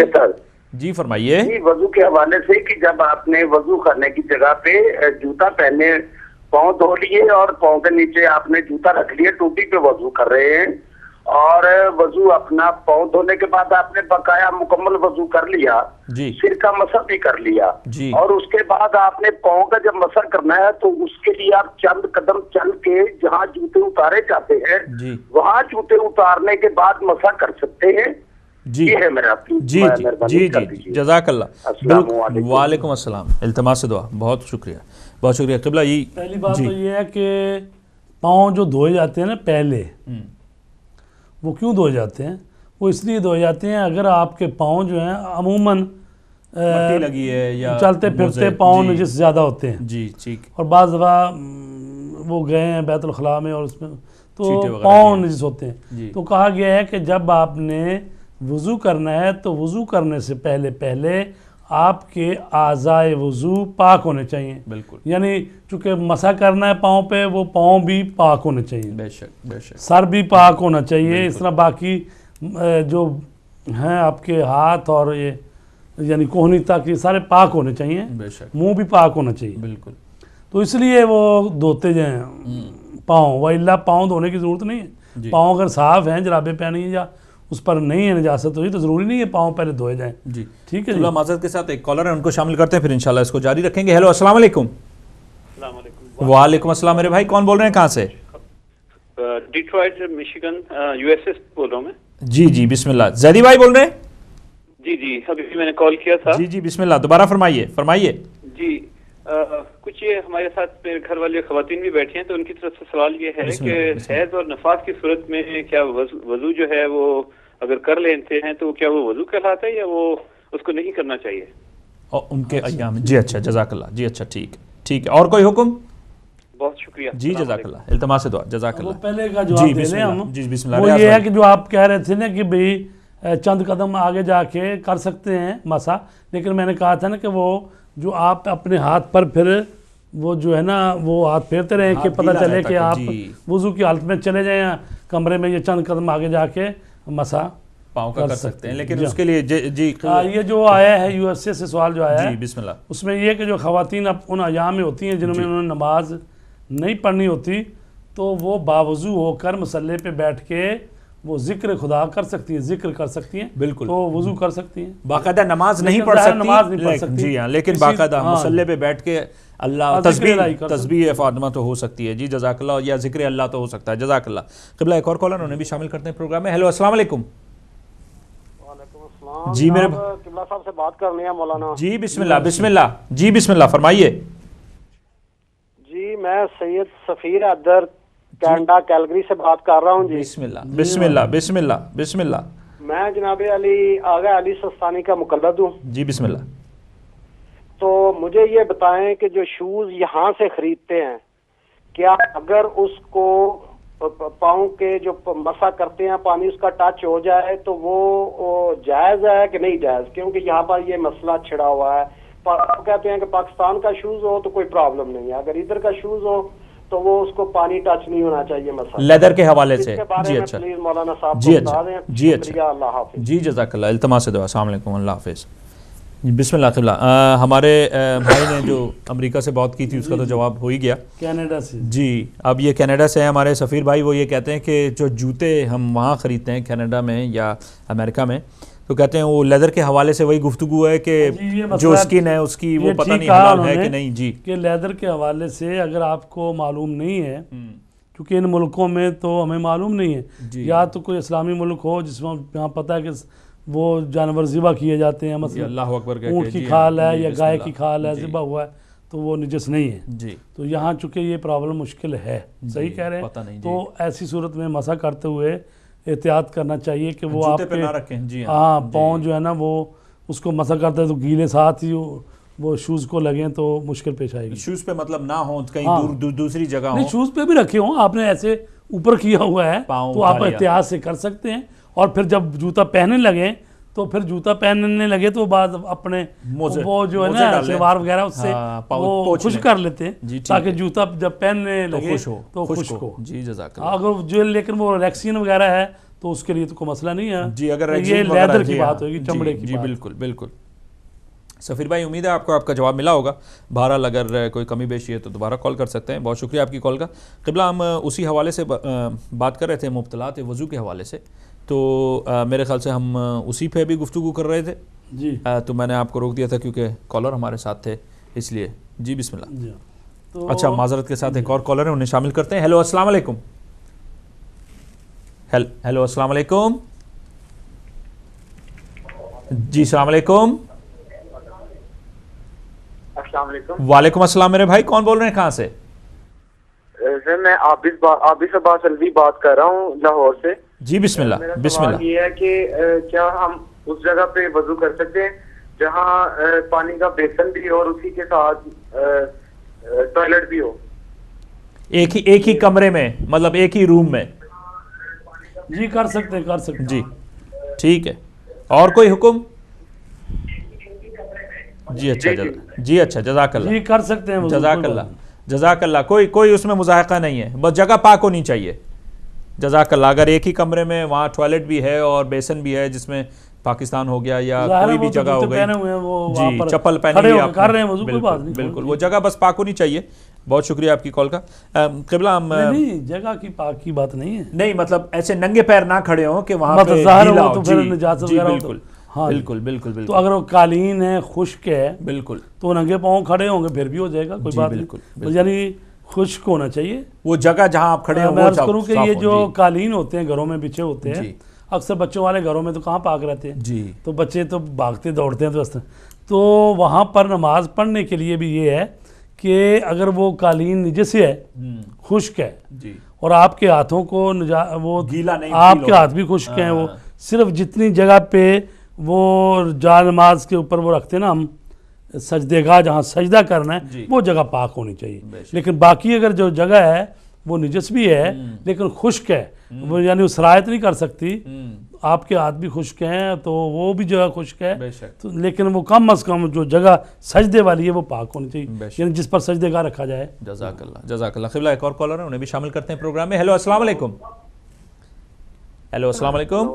A: جی فرمائیے.
F: جی وضو کے حوالے سے کہ جب آپ نے وضو کرنے کی جگہ پہ جوتا پہنے پاؤں دھو لیے اور پاؤں کے نیچے آپ نے جوتا رکھ لیے، ٹوٹی پہ وضو کر رہے ہیں، اور وضو اپنا پاؤں دھونے کے بعد آپ نے بقایا مکمل وضو کر لیا، سر کا مسح بھی کر لیا، اور اس کے بعد آپ نے پاؤں کا جب مسح کرنا ہے تو اس کے لیے آپ چند قدم چل کے جہاں جوتے اتارے جاتے ہیں وہاں جوتے اتارنے کے بعد مسح کر سکتے ہیں.
A: جی
F: ہے میرا
A: جی جزاک اللہ. وعلیکم السلام. التماس دعا. بہت شکریہ قبلہ.
B: پہلی بات تو یہ ہے کہ پاؤں جو دھوئے جاتے ہیں نا پہلے، وہ کیوں دھوئے جاتے ہیں؟ وہ اس لیے دھوئے جاتے ہیں اگر آپ کے پاؤں جو ہیں عموماً
A: لگی ہے یا
B: چلتے پھرتے پاؤں نجس زیادہ ہوتے ہیں،
A: جی ٹھیک،
B: اور بعض دفعہ وہ گئے ہیں بیت الخلاء میں اور اس میں تو پاؤں نجس ہوتے ہیں. تو کہا گیا ہے کہ جب آپ نے وضو کرنا ہے تو وضو کرنے سے پہلے آپ کے اعضائے وضو پاک ہونے چاہیے.
A: بالکل.
B: یعنی چونکہ مسح کرنا ہے پاؤں پہ، وہ پاؤں بھی پاک ہونے چاہیے،
A: بے شک
B: سر بھی پاک ہونا چاہیے. اس طرح باقی جو ہیں آپ کے ہاتھ اور یہ یعنی کوہنی تک یہ سارے پاک ہونے چاہیے، منہ بھی پاک ہونا چاہیے.
A: بالکل.
B: تو اس لیے وہ دھوتے جائیں پاؤں، وَإِلَّا پاؤں دھونے کی ضرورت نہیں ہے. پاؤں اگر صاف ہیں، جرابیں پہنی ہیں یا اس پر نہیں ہے نجاست ہوئی تو ضروری نہیں ہے پاؤں پہلے دھوئے جائیں.
A: جی
B: ٹھیک ہے.
A: اللہ معذرت کے ساتھ ایک کالر ہے، ان کو شامل کرتے ہیں، پھر انشاءاللہ اس کو جاری رکھیں گے. ہیلو السلام علیکم.
D: السلام علیکم.
A: وعلیکم السلام. میرے بھائی کون بول رہے ہیں، کہاں سے؟
D: Detroit Michigan U S S بول رہا ہوں میں.
A: جی بسم اللہ. زیدی بھائی بول رہے ہیں؟
D: جی ابھی میں نے کال کیا تھا.
A: جی بسم اللہ دوبارہ فرمائیے.
D: جی کچھ یہ ہمارے ساتھ میرے گھر والے خواتین بھی بیٹھی ہیں تو ان کی طرف سے سوال یہ ہے کہ حیض اور نفاس کی صورت میں کیا وضو جو ہے وہ اگر کر لیتے ہیں تو کیا وہ وضو کہلاتا ہے یا وہ اس کو نہیں کرنا چاہیے
A: ان کے ایام؟ جی اچھا جزاک اللہ. جی اچھا ٹھیک ہے. اور کوئی حکم؟
D: بہت شکریہ.
A: جی جزاک اللہ. التماس دعا. جزاک اللہ.
B: پہلے کا جواب دے لیں ہم.
A: جی بسم اللہ.
B: وہ یہ ہے کہ جو آپ کہہ رہے تھے نا کہ بھئی چند قدم آگے جا کے کر سکتے ہیں مسح، لیکن میں نے کہا تھا نا کہ وہ جو آپ اپنے ہاتھ پر پھر وہ جو ہے نا وہ ہاتھ پھیرتے رہیں کہ پتہ چلے کہ آپ وضو کی حالت میں چلے جائیں کمرے میں، یہ چند قدم آگے جا کے مسح
A: پاؤں کا کر سکتے ہیں، لیکن اس کے لیے جی
B: یہ جو آیا ہے یو ایس اے سے سوال جو آیا ہے،
A: جی بسم اللہ،
B: اس میں یہ کہ جو خواتین اب ان ایام میں ہوتی ہیں جنہوں میں انہوں نے نماز نہیں پڑھنی ہوتی، تو وہ باوضو ہو کر مصلی پہ بیٹھ کے وہ ذکر خدا کر سکتی ہیں، ذکر کر سکتی ہیں،
A: بالکل،
B: تو وضو کر سکتی ہیں،
A: باقاعدہ نماز نہیں پڑھ سکتی جی ہاں، لیکن باقاعدہ مصلی پہ بیٹھ کے اللہ تسبیح فاطمہ تو ہو سکتی ہے، جی جزاک اللہ، یا ذکر اللہ تو ہو سکتا ہے، جزاک اللہ۔ قبلہ ایک اور کالر انہیں بھی شامل کرتے ہیں پروگرام میں۔ ہیلو السلام علیکم۔
G: وعلیکم السلام
A: جی میرے
G: قبلہ صاحب سے بات کرنی ہے مولانا۔
A: جی بسم اللہ، بسم اللہ، جی بسم اللہ فرمائیے۔
G: جی میں سید سفیر حیدر کینیڈا کیلگری سے بات کر رہا ہوں جی۔
A: بسم اللہ بسم اللہ بسم اللہ بسم اللہ۔
G: میں جناب علی آغا علی سستانی کا مقلد ہوں
A: جی بسم اللہ۔
G: تو مجھے یہ بتائیں کہ جو شوز یہاں سے خریدتے ہیں، کیا اگر اس کو پاؤں کے جو مسا کرتے ہیں پانی اس کا ٹچ ہو جائے تو وہ جائز ہے کہ نہیں جائز؟ کیونکہ یہاں پر یہ مسئلہ چھڑا ہوا ہے، کہتے ہیں کہ پاکستان کا شوز ہو تو کوئی پرابلم نہیں ہے، اگر ادھر کا شوز ہو تو وہ اس کو پانی ٹچ نہیں ہونا چاہیے مسئلہ
A: لیدر کے حوالے سے۔ جی اچھا
G: پلیز مولانا صاحب
A: جی اچھا جی اچھا،
G: اللہ حافظ
A: جی جزاک اللہ، التماس دعا، السلام علیکم، اللہ حافظ۔ بسم اللہ قبلہ، ہمارے بھائی نے جو امریکہ سے بات کی تھی اس کا تو جواب ہو ہی گیا،
B: کینیڈا سے
A: جی۔ اب یہ کینیڈا سے ہیں ہمارے سفیر بھائی، وہ یہ کہتے ہیں کہ جو جوتے ہم وہاں خریدتے ہیں کینیڈا میں یا امریکہ میں، تو کہتے ہیں وہ لیدر کے حوالے سے وہی گفتگو ہے کہ جو اسکن ہے اس کی وہ پتہ نہیں حلال ہے کہ نہیں، جی
B: کہ لیدر کے حوالے سے اگر آپ کو معلوم نہیں ہے، کیونکہ ان ملکوں میں تو ہمیں معلوم نہیں ہے، یا تو کوئی اسلامی ملک ہو جس میں یہاں پتہ ہے کہ وہ جانور ذبح کیے جاتے ہیں، مثلا
A: اللہ اکبر کہہ
B: اونٹ
A: کے
B: کی
A: جی
B: کھال
A: ہاں،
B: ہے
A: جی
B: یا
A: بسم
B: گائے
A: اللہ،
B: کی کھال ہے
A: جی
B: ذبح ہوا ہے تو وہ نجس نہیں ہے،
A: جی
B: تو یہاں چونکہ یہ پرابلم مشکل ہے، صحیح کہہ رہے
A: پتہ نہیں
B: ہیں،
A: جی،
B: تو ایسی صورت میں مسح کرتے ہوئے احتیاط کرنا چاہیے کہ وہ آپ
A: جوتے پہ نہ رکھیں، جی
B: ہاں پاؤں جو ہے نا وہ اس کو مسح کرتے ہیں تو گیلے ساتھ ہی وہ شوز کو لگیں تو مشکل پیش آئے گی۔
A: شوز پہ مطلب نہ ہوں کہیں دوسری جگہ
B: نہیں
A: ہوں،
B: شوز پہ بھی رکھے ہوں، آپ نے ایسے اوپر کیا ہوا ہے تو آپ احتیاط سے کر سکتے ہیں، اور پھر جب جوتا پہننے لگیں تو پھر جوتا پہننے لگے تو بعد اپنے وہ جو ہے نا شلوار وغیرہ اس سے وہ خشک کر لیتے ہیں تاکہ جوتا جب پہننے لگے تو خشک ہو،
A: جی جزاک اللہ۔
B: اگر جو لیکن وہ ریکسین وغیرہ ہے تو اس کے لیے تو کوئی مسئلہ نہیں ہے،
A: جی اگر
B: یہ لیدر کی بات ہوگی، چمڑے کی
A: جی
B: بات۔
A: بالکل بالکل۔ سفیر بھائی امید ہے آپ کا جواب ملا ہوگا، بہرحال اگر کوئی کمی بیشی ہے تو دوبارہ کال کر سکتے ہیں، بہت شکریہ آپ کی کال کا۔ قبلہ ہم اسی حوالے سے بات کر رہے تھے مبتلات وضو کے حوالے سے، تو میرے خیال سے ہم اسی پہ بھی گفتگو کر رہے تھے،
B: جی
A: تو میں نے آپ کو روک دیا تھا کیونکہ کالر ہمارے ساتھ تھے اس لیے، جی بسم اللہ۔
B: جی تو
A: اچھا معذرت کے ساتھ ایک اور کالر ہے، انہیں شامل کرتے ہیں۔ ہیلو السلام علیکم۔ ہیلو السلام علیکم، جی السلام علیکم۔
F: السلام علیکم۔
A: وعلیکم السلام میرے بھائی، کون بول رہے ہیں کہاں سے؟
F: سر میں عابد عباس الوی بات کر رہا ہوں لاہور سے۔
A: جی بسم اللہ بسم اللہ۔
F: یہ ہے کہ کیا ہم اس جگہ پہ وضو کر سکتے ہیں جہاں پانی کا بیسن بھی ہو اور اسی کے ساتھ ٹوائلٹ بھی ہو؟
A: ایک ہی کمرے میں، مطلب ایک ہی روم میں؟
B: جی کر سکتے ہیں
A: جی ٹھیک ہے، اور کوئی حکم؟ جی اچھا جی اچھا جزاک اللہ،
B: جی کر سکتے ہیں،
A: جزاک اللہ جزاک اللہ، کوئی اس میں مضاحقہ نہیں ہے، بس جگہ پاک ہونی چاہیے، جزاک اللہ۔ اگر ایک ہی کمرے میں وہاں ٹوائلٹ بھی ہے اور بیسن بھی ہے جس میں پاکستان ہو گیا یا کوئی بھی جگہ ہو گئی، جی چپل پہنے ہوئے آپ بالکل وہ جگہ بس پاک ہونی چاہیے۔ بہت شکریہ آپ کی کال کا۔ قبلہ ہم
B: نہیں جگہ کی پاک کی بات نہیں ہے،
A: نہیں مطلب ایسے ننگے پیر نہ کھڑے ہوں کہ وہاں پہ
B: ظاہر ہو تو پھر نجاست وغیرہ ہو،
A: بالکل
B: ہاں
A: بالکل بالکل بالکل،
B: تو اگر وہ قالین ہے خشک ہے
A: بالکل
B: تو ننگے پاؤں کھڑے ہوں گے پھر بھی ہو جائے گا، کوئی بات نہیں، یعنی خشک ہونا چاہیے
A: وہ جگہ جہاں آپ کھڑے ہیں۔
B: میں عرض کروں کہ یہ جو قالین ہوتے ہیں گھروں میں بچھے ہوتے ہیں، اکثر بچوں والے گھروں میں تو کہاں پاک رہتے ہیں،
A: جی
B: تو بچے تو بھاگتے دوڑتے ہیں تو وہاں پر نماز پڑھنے کے لیے بھی یہ ہے کہ اگر وہ قالین نجس ہے، خشک ہے، اور آپ کے ہاتھوں کو وہ
A: گیلا نہیں،
B: آپ کے ہاتھ بھی خشک ہیں، وہ صرف جتنی جگہ پہ وہ جا نماز کے اوپر وہ رکھتے ہیں نا ہم سجدے گاہ جہاں سجدہ کرنا ہے وہ جگہ پاک ہونی چاہیے، لیکن باقی اگر جو جگہ ہے وہ نجس بھی ہے لیکن خشک ہے، وہ یعنی وہ سرایت نہیں کر سکتی، آپ کے ہاتھ بھی خشک ہیں تو وہ بھی جگہ خشک ہے، لیکن وہ کم از کم جو جگہ سجدے والی ہے وہ پاک ہونی چاہیے، یعنی جس پر سجدے گاہ رکھا جائے۔
A: جزاک اللہ جزاک اللہ۔ قبلہ ایک اور کالر ہے، انہیں بھی شامل کرتے ہیں پروگرام میں۔ ہیلو السلام علیکم۔ ہیلو السلام علیکم۔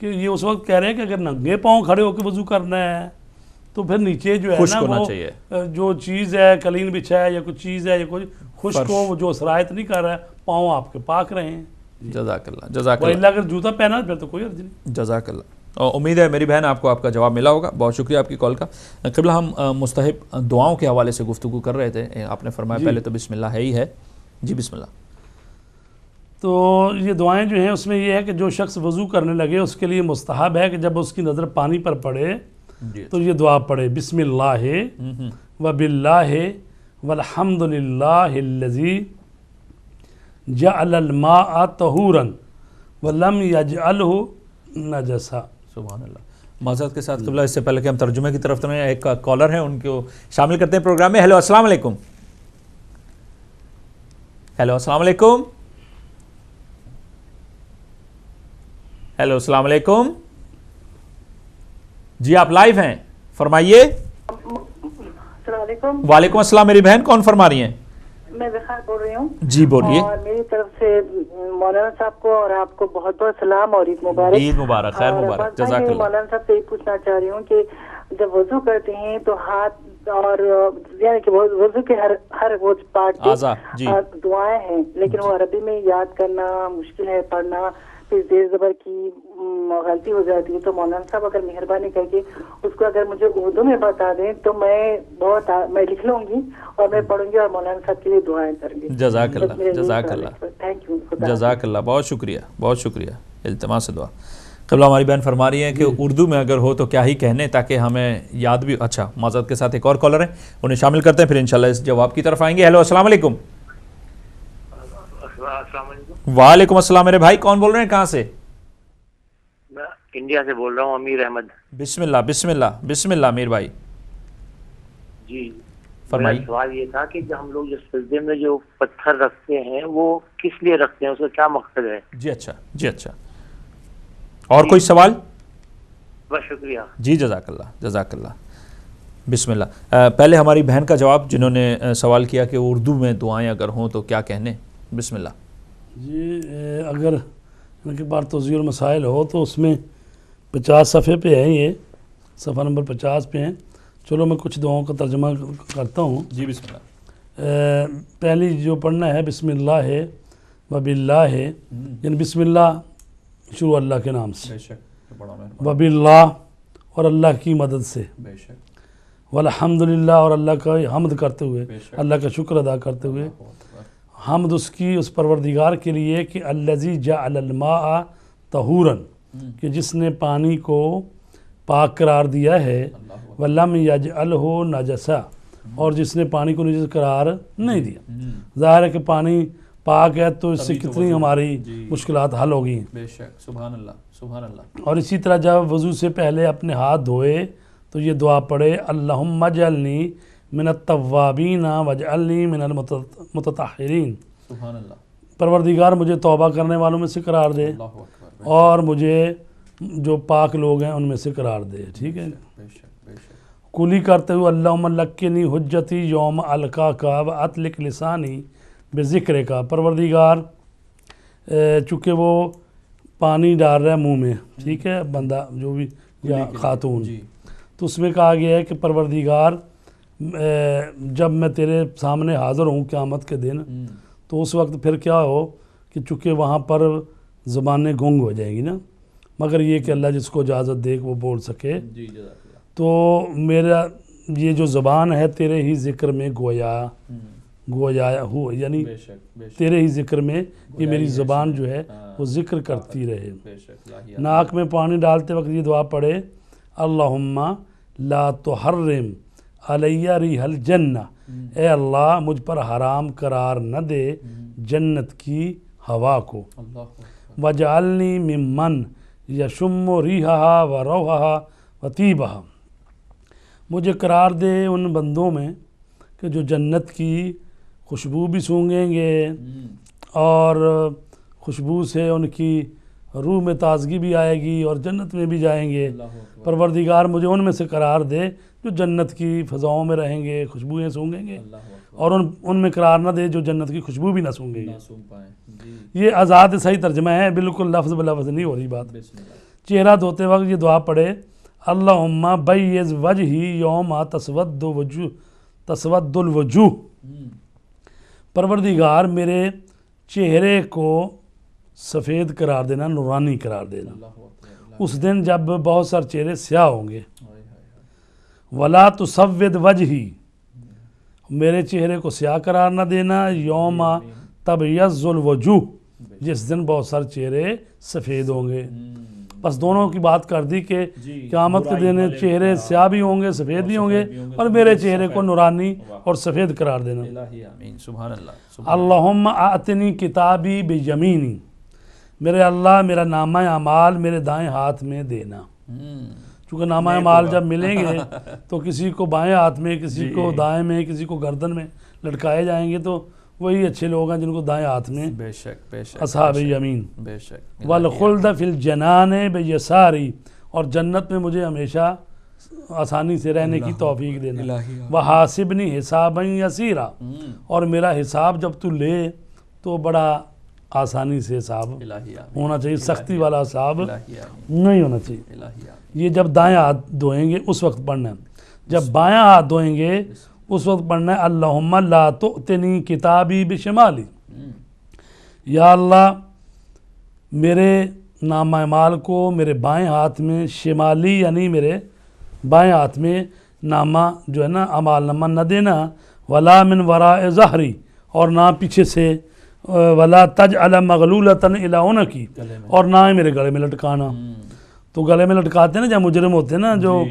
B: کہ یہ اس وقت کہہ رہے ہیں کہ اگر ننگے پاؤں کھڑے ہو کے وضو کرنا ہے تو پھر نیچے جو ہے
A: خشک
B: نا
A: ہونا
B: وہ
A: چاہیے،
B: جو چیز ہے قلین بچھا ہے یا کوئی چیز ہے یا کوئی خشک ہو جو سرایت نہیں کر رہا ہے، پاؤں آپ کے پاک رہے ہیں.
A: جزاک اللہ جزاک
B: وہی
A: اللہ
B: اگر جوتا پہنا پھر تو کوئی عرض نہیں.
A: جزاک اللہ. اور امید ہے میری بہن آپ کو آپ کا جواب ملا ہوگا. بہت شکریہ آپ کی کال کا. قبلہ ہم مستحب دعاؤں کے حوالے سے گفتگو کر رہے تھے. آپ نے فرمایا پہلے تو بسم اللہ ہے ہی ہے. جی بسم اللہ.
B: تو یہ دعائیں جو ہیں اس میں یہ ہے کہ جو شخص وضو کرنے لگے اس کے لیے مستحب ہے کہ جب اس کی نظر پانی پر پڑے تو یہ دعا پڑھے، بسم اللہ و باللہ والحمد للہ الذی جعل الماء طہورا ولم یجعلہ نجسا.
A: سبحان اللہ. معذرت کے ساتھ قبلہ اس سے پہلے کہ ہم ترجمے کی طرف میں ایک کالر ہیں ان کو شامل کرتے ہیں پروگرام میں. ہیلو السلام علیکم. ہیلو السلام علیکم. ہیلو السلام علیکم. جی آپ لائیو ہیں، فرمائیے.
H: السلام علیکم.
A: وعلیکم السلام. میری بہن کون فرما رہی ہیں؟
H: میں وقار بول رہی ہوں.
A: جی بولیے.
H: اور میری طرف سے مولانا صاحب کو اور آپ کو بہت بہت سلام اور عید مبارک.
A: عید مبارک، خیر مبارک. جزاک اللہ.
H: مولانا صاحب سے یہ پوچھنا چاہ رہی ہوں کہ جب وضو کرتے ہیں تو ہاتھ اور یعنی کہ وضو کے ہر وہ پارٹ دعائیں ہیں لیکن وہ عربی میں یاد کرنا مشکل ہے، پڑھنا پھر زیر زبر کی غلطی ہو جاتی ہے. تو مولانا صاحب اگر مہربانی کر کے اس کو اگر مجھے اردو میں بتا دیں تو میں لکھ لوں گی اور میں پڑھوں گی اور مولانا صاحب کے لیے دعائیں کروں گی.
A: جزاک اللہ جزاک اللہ.
H: Thank you.
A: جزاک اللہ. بہت شکریہ بہت شکریہ. التماس دعا. قبلہ ہماری بہن فرما رہی ہیں کہ اردو میں اگر ہو تو کیا ہی کہنے تاکہ ہمیں یاد بھی. اچھا معذرت کے ساتھ ایک اور کالر ہیں، انہیں شامل کرتے ہیں پھر انشاءاللہ اس جواب کی طرف آئیں گے. ہیلو السلام علیکم.
I: السلام علیکم.
A: وعلیکم السلام. میرے بھائی کون بول رہے ہیں، کہاں سے؟
I: میں انڈیا سے بول رہا ہوں، امیر احمد.
A: بسم اللہ بسم اللہ بسم اللہ. امیر بھائی
I: جی
A: فرمائیے.
I: میرا سوال یہ تھا کہ ہم لوگ جو سجدے میں جو پتھر رکھتے ہیں وہ کس لیے رکھتے ہیں، اس کا کیا مقصد ہے؟
A: جی اچھا جی اچھا. اور کوئی سوال؟
I: بس شکریہ.
A: جی جزاک اللہ جزاک اللہ. بسم اللہ. پہلے ہماری بہن کا جواب جنہوں نے سوال کیا کہ اردو میں دعائیں اگر ہوں تو کیا کہنے. بسم اللہ.
B: جی اگر ان کے بعد توضیح المسائل ہو تو اس میں 50 صفحے پہ ہیں، یہ صفحہ نمبر 50 پہ ہیں. چلو میں کچھ دعاؤں کا ترجمہ کرتا ہوں.
A: جی بسم اللہ.
B: پہلی جو پڑھنا ہے بسم اللہ ہے و باللہ ہے، یعنی بسم اللہ شروع اللہ کے نام سے، و باللہ اور اللہ کی مدد سے، والحمد للہ اور اللہ کا حمد کرتے ہوئے، اللہ کا شکر ادا کرتے ہوئے. حمد اس کی اس پروردگار کے لیے کہ الذی جعل الماء طہورا، کہ جس نے پانی کو پاک قرار دیا ہے، ولم یجعلہ نجسا، اور جس نے پانی کو نجس قرار نہیں دیا. ظاہر ہے کہ پانی پاک ہے تو اس سے کتنی ہماری مشکلات حل ہو گئی ہیں.
A: بے شک. سبحان اللہ سبحان اللہ.
B: اور اسی طرح جب وضو سے پہلے اپنے ہاتھ دھوئے تو یہ دعا پڑھے، اللہم اجعلنی من التوابین واجعلنی من المتطہرین.
A: سبحان اللہ.
B: پروردگار مجھے توبہ کرنے والوں میں سے قرار دے اور مجھے جو پاک لوگ ہیں ان میں سے قرار دے. ٹھیک ہے. کلی کرتے ہوئے اللہم لکنی حجتی یوم القا کا و اطلق لسانی بذکر کا. پروردگار چونکہ وہ پانی ڈال رہا ہے منہ میں، ٹھیک ہے، بندہ جو بھی یا خاتون، تو اس میں کہا گیا ہے کہ پروردگار جب میں تیرے سامنے حاضر ہوں قیامت کے دن تو اس وقت پھر کیا ہو کہ چونکہ وہاں پر زبانیں گنگ ہو جائیں گی نا، مگر یہ کہ اللہ جس کو اجازت دے کہ وہ بول سکے. تو میرا یہ جو زبان ہے تیرے ہی ذکر میں گویا ہو، یعنی تیرے ہی ذکر میں یہ میری زبان جو ہے وہ ذکر کرتی رہے. ناک میں پانی ڈالتے وقت یہ دعا پڑھے، اللہم لا تحرم علیہ ریح الجنہ، اے اللہ مجھ پر حرام قرار نہ دے جنت کی ہوا کو. وجعلنی ممن یشم ریحہا و روحہا و طیبہا، مجھے قرار دے ان بندوں میں کہ جو جنت کی خوشبو بھی سونگیں گے اور خوشبو سے ان کی روح میں تازگی بھی آئے گی اور جنت میں بھی جائیں گے. پروردگار مجھے ان میں سے قرار دے جو جنت کی فضاؤں میں رہیں گے، خوشبوئیں سونگیں گے، اور ان میں قرار نہ دے جو جنت کی خوشبو بھی نہ سونگیں گے. یہ آزاد صحیح ترجمہ ہے، بالکل لفظ بلفظ نہیں ہو رہی بات. چہرہ دھوتے وقت یہ دعا پڑھے اللہم بیض وجہی یوم تسود الوجوہ، پروردگار میرے چہرے کو سفید قرار دینا، نورانی قرار دینا اس دن جب بہت سارے چہرے سیاہ ہوں گے۔ ولا تسود وجہی، میرے چہرے کو سیاہ قرار نہ دینا، یوم تبیض الوجوہ، جس دن بہت سارے چہرے سفید ہوں گے۔ بس دونوں کی بات کر دی کہ قیامت کے دن چہرے سیاہ بھی ہوں گے، سفید بھی ہوں گے، اور میرے چہرے کو نورانی اور سفید قرار دینا۔ اللہم اعطنی کتابی بیمینی، میرے اللہ میرا نامہ اعمال میرے دائیں ہاتھ میں دینا، چونکہ نامہ اعمال جب ملیں گے تو کسی کو بائیں ہاتھ میں، کسی کو دائیں میں، کسی کو گردن میں لٹکائے جائیں گے، تو وہی اچھے لوگ ہیں جن کو دائیں ہاتھ میں
A: بے شک
B: اصحاب یمین۔
A: بے شک
B: والخلد فی الجنان بیساری، اور جنت میں مجھے ہمیشہ آسانی سے رہنے کی توفیق دینا۔ وحاسبنی حسابا یسیرا، اور میرا حساب جب تو لے تو بڑا آسانی سے حساب ہونا چاہیے، سختی والا حساب نہیں ہونا چاہیے۔ یہ جب دائیں ہاتھ دھوئیں گے اس وقت پڑھنا ہے، جب بایاں ہاتھ دھوئیں گے اس وقت پڑھنا ہے اللہم لا تؤتنی کتابی بشمالی، یا اللہ میرے نامہ اعمال کو میرے بائیں ہاتھ میں، شمالی یعنی میرے بائیں ہاتھ میں نامہ جو ہے نا اعمال نامہ نہ دینا، ولا من وراء ظہری، اور نہ پیچھے سے، ولا تجعل مغلولۃ الی عنقی، اور نہ ہی میرے گلے میں لٹکانا۔ تو گلے میں لٹکاتے ہیں نا جہاں مجرم ہوتے ہیں نا، جو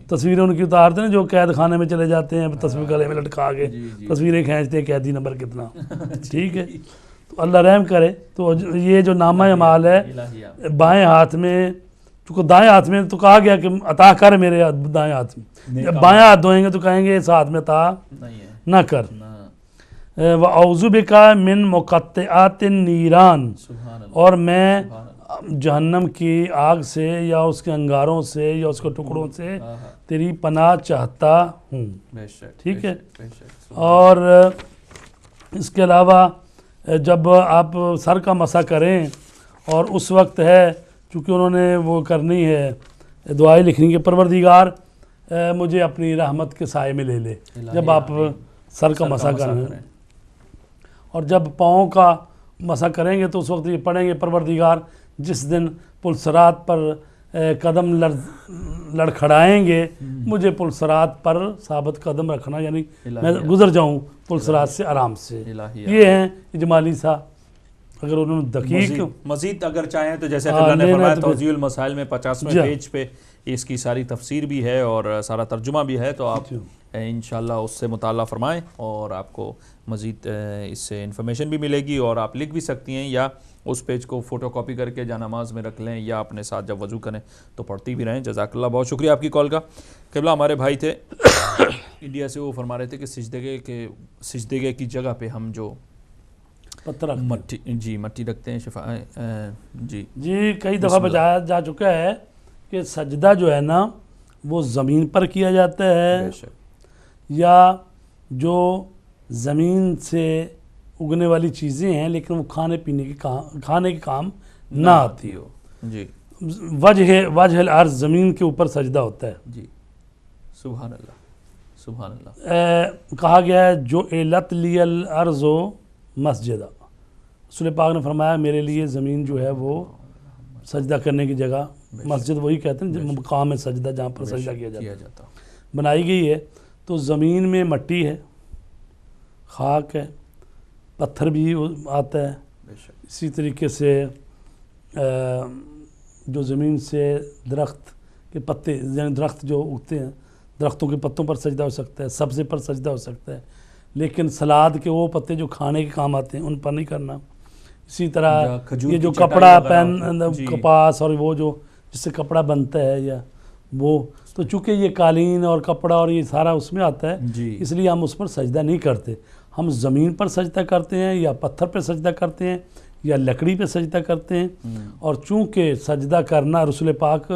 B: تصویریں ان کی اتارتے ہیں، جو قید خانے میں چلے جاتے ہیں، تصویر گلے میں لٹکا کے تصویریں کھینچتے ہیں، قیدی نمبر کتنا، ٹھیک ہے۔ تو اللہ رحم کرے۔ تو یہ جو نامہ اعمال ہے بائیں ہاتھ میں، چونکہ دائیں ہاتھ میں تو کہا گیا کہ عطا کر میرے دائیں ہاتھ میں، جب بائیں ہاتھ دھوئیں گے تو کہیں گے اس ہاتھ میں عطا نہ کر۔ وَأَعُوذُ بِكَ مِن مُقَطِّعَاتِ النِّيرَانِ، اور میں جہنم کی آگ سے یا اس کے انگاروں سے یا اس کے ٹکڑوں سے تیری پناہ چاہتا ہوں، ٹھیک ہے۔ اور اس کے علاوہ جب آپ سر کا مسح کریں اور اس وقت ہے چونکہ انہوں نے وہ کرنی ہے دعائیں لکھنی کہ پروردگار مجھے اپنی رحمت کے سائے میں لے لے، جب آپ سر کا مسح کریں، اور جب پاؤں کا مسح کریں گے تو اس وقت یہ پڑھیں گے پروردگار جس دن پلسرات پر قدم لڑکھڑائیں گے مجھے پلسرات پر ثابت قدم رکھنا، یعنی میں گزر جاؤں پلسرات سے آرام سے۔ یہ ہیں اجمالی سا، اگر انہوں نے دقیق
A: مزید اگر چاہیں تو جیسے اللہ نے فرمایا توضیح المسائل میں 50ویں پیج پہ اس کی ساری تفسیر بھی ہے اور سارا ترجمہ بھی ہے، تو آپ انشاءاللہ اس سے مطالعہ فرمائیں اور آپ کو مزید اس سے انفارمیشن بھی ملے گی، اور آپ لکھ بھی سکتی ہیں یا اس پیج کو فوٹو کاپی کر کے جانماز میں رکھ لیں یا اپنے ساتھ جب وضو کریں تو پڑھتی بھی رہیں۔ جزاک اللہ، بہت شکریہ آپ کی کال کا۔ قبلہ ہمارے بھائی تھے انڈیا سے، وہ فرما رہے تھے کہ سجدے کی جگہ پہ ہم جو
B: پتھر
A: مٹی رکھتے ہیں، شفا
B: جی کئی دفعہ بتایا جا چکا ہے کہ سجدہ جو ہے نا وہ زمین پر کیا جاتا ہے، یا جو زمین سے اگنے والی چیزیں ہیں لیکن وہ کھانے کے کام نہ آتی ہو،
A: جی
B: وجہ الارض، زمین کے اوپر سجدہ ہوتا ہے۔
A: جی سبحان اللہ سبحان اللہ۔
B: کہا گیا ہے جو اعلت لی الارض مسجدہ، رسول پاک نے فرمایا میرے لیے زمین جو ہے وہ سجدہ کرنے کی جگہ، مسجد وہی کہتے ہیں مقام سجدہ جہاں پر سجدہ کیا جاتا بنائی گئی ہے۔ تو زمین میں مٹی ہے، خاک ہے، پتھر بھی آتا ہے، اسی طریقے سے جو زمین سے درخت کے پتے، یعنی درخت جو اگتے ہیں درختوں کے پتوں پر سجدہ ہو سکتا ہے، سبزے پر سجدہ ہو سکتا ہے، لیکن سلاد کے وہ پتے جو کھانے کے کام آتے ہیں ان پر نہیں کرنا۔ اسی طرح یہ جو کپڑا کپاس اور وہ جو جس سے کپڑا بنتا ہے یا وہ، تو چونکہ یہ قالین اور کپڑا اور یہ سارا اس میں آتا ہے، اس لیے ہم اس پر سجدہ نہیں کرتے، ہم زمین پر سجدہ کرتے ہیں یا پتھر پہ سجدہ کرتے ہیں یا لکڑی پہ سجدہ کرتے ہیں۔ اور چونکہ سجدہ کرنا رسول پاک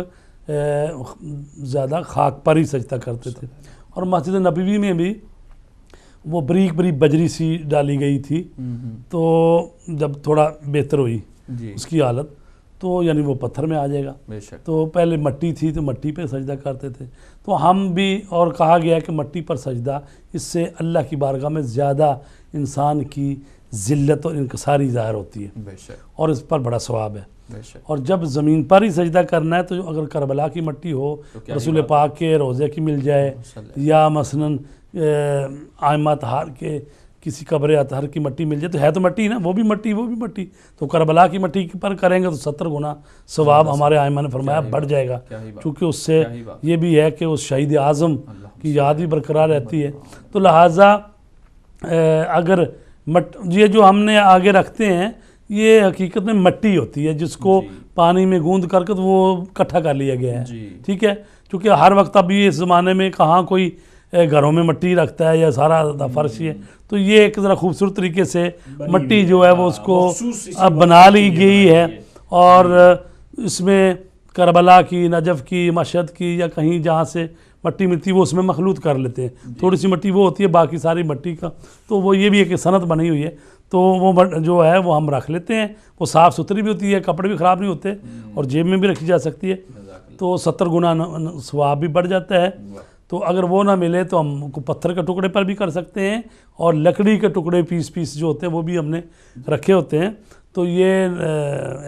B: زیادہ خاک پر ہی سجدہ کرتے تھے، اور مسجد نبوی میں بھی وہ بریک بجری سی ڈالی گئی تھی، تو جب تھوڑا بہتر ہوئی اس کی حالت تو یعنی وہ پتھر میں آ جائے گا. تو پہلے مٹی تھی تو مٹی پہ سجدہ کرتے تھے. تو ہم بھی، اور کہا گیا ہے کہ مٹی پر سجدہ، اس سے اللہ کی بارگاہ میں زیادہ انسان کی ذلت اور انکساری ظاہر ہوتی ہے اور اس پر بڑا ثواب ہے. اور جب زمین پر ہی سجدہ کرنا ہے تو اگر کربلا کی مٹی ہو، رسول پاک کے روضے کی مل جائے، یا مثلاً آئمہ اطہار کے کسی قبر اطہر کی مٹی مل جائے، تو ہے تو مٹی نا، وہ بھی مٹی. تو کربلا کی مٹی پر کریں گے تو 70 گنا ثواب ہمارے آئمہ نے فرمایا بڑھ جائے گا، چونکہ اس سے یہ بھی ہے کہ اس شہید اعظم کی یاد بھی برقرار رہتی ہے. تو لہٰذا اگر یہ جو ہم نے آگے رکھتے ہیں یہ حقیقت میں مٹی ہوتی ہے، جس کو پانی میں گوندھ کر کے وہ اکٹھا کر لیا گیا ہے. ٹھیک ہے، چونکہ ہر وقت ابھی اس زمانے میں کہاں کوئی گھروں میں مٹی رکھتا ہے یا سارا فرش ہے، تو یہ ایک ذرا خوبصورت طریقے سے مٹی جو ہے وہ اس کو اب بنا لی گئی ہے. اور اس میں کربلا کی، نجف کی، مشہد کی یا کہیں جہاں سے مٹی ملتی ہے وہ اس میں مخلوط کر لیتے ہیں. تھوڑی سی مٹی وہ ہوتی ہے، باقی ساری مٹی کا. تو وہ یہ بھی ایک صنعت بنی ہوئی ہے. تو وہ جو ہے وہ ہم رکھ لیتے ہیں. وہ صاف ستھری بھی ہوتی ہے، کپڑے بھی خراب نہیں ہوتے، اور جیب میں بھی رکھی جا سکتی ہے. تو 70 گنا ثواب بھی بڑھ جاتا ہے. تو اگر وہ نہ ملے تو ہم کو پتھر کے ٹکڑے پر بھی کر سکتے ہیں، اور لکڑی کے ٹکڑے پیس جو ہوتے ہیں وہ بھی ہم نے رکھے ہوتے ہیں. تو یہ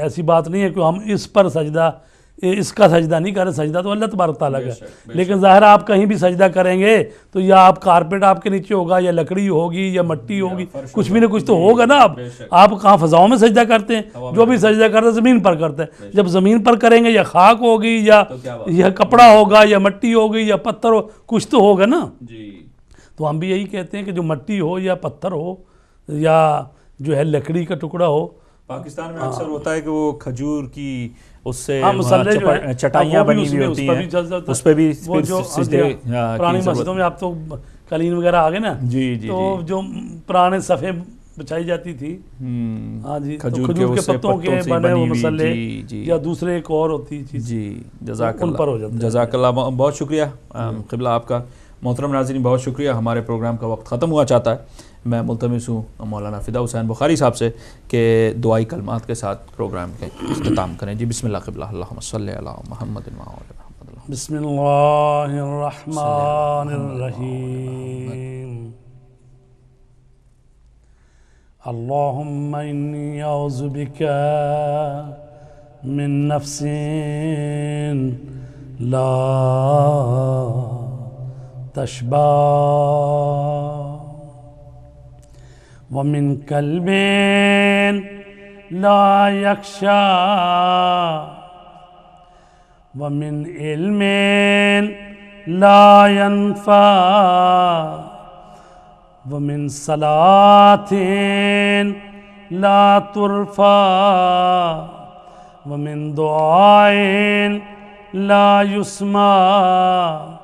B: ایسی بات نہیں ہے کہ ہم اس پر سجدہ، اس کا سجدہ نہیں کریں. سجدہ تو اللہ تبارک تعالیٰ کا ہے. لیکن ظاہر آپ کہیں بھی سجدہ کریں گے تو یا آپ کارپیٹ آپ کے نیچے ہوگا، یا لکڑی ہوگی، یا مٹی ہوگی، کچھ بھی نہ کچھ تو ہوگا نا. آپ کہاں فضاؤں میں سجدہ کرتے ہیں؟ جو بھی سجدہ کرتے ہیں زمین پر کرتے ہیں. جب زمین پر کریں گے یا خاک ہوگی، یا کپڑا ہوگا، یا مٹی ہوگی، یا پتھر ہو، کچھ تو ہوگا نا. تو ہم بھی یہی کہتے ہیں کہ جو مٹی ہو یا پتھر ہو یا جو ہے لکڑی کا ٹکڑا ہو.
A: پاکستان میں اکثر ہوتا ہے کہ وہ کھجور کی اس سے
B: چٹائیاں بنی ہوئی ہوتی ہیں، اس پہ بھی پرانی مسجدوں میں آپ تو قالین وغیرہ آ گئے نا، تو جو پرانے صفحے بچائی جاتی تھی، ہاں جی، کھجور کے پتوں کے بنے ہوئے مسلے یا دوسرے ایک اور ہوتی چیز.
A: جی جزاک اللہ، بہت شکریہ قبلہ آپ کا. محترم ناظرین بہت شکریہ. ہمارے پروگرام کا وقت ختم ہوا چاہتا ہے. میں ملتمس ہوں مولانا فدا حسین بخاری صاحب سے کہ دعائی کلمات کے ساتھ پروگرام کے اختتام کریں. جی بسم اللہ قبلہ. اللہم صلی علی محمد و علی محمد.
B: بسم اللہ الرحمن الرحیم. اللہم انی اعوذ بک من نفس لا تشبع ومن قلب لا يخشى ومن علم لا ينفع ومن صلاة لا ترفع ومن دعاء لا يسمع.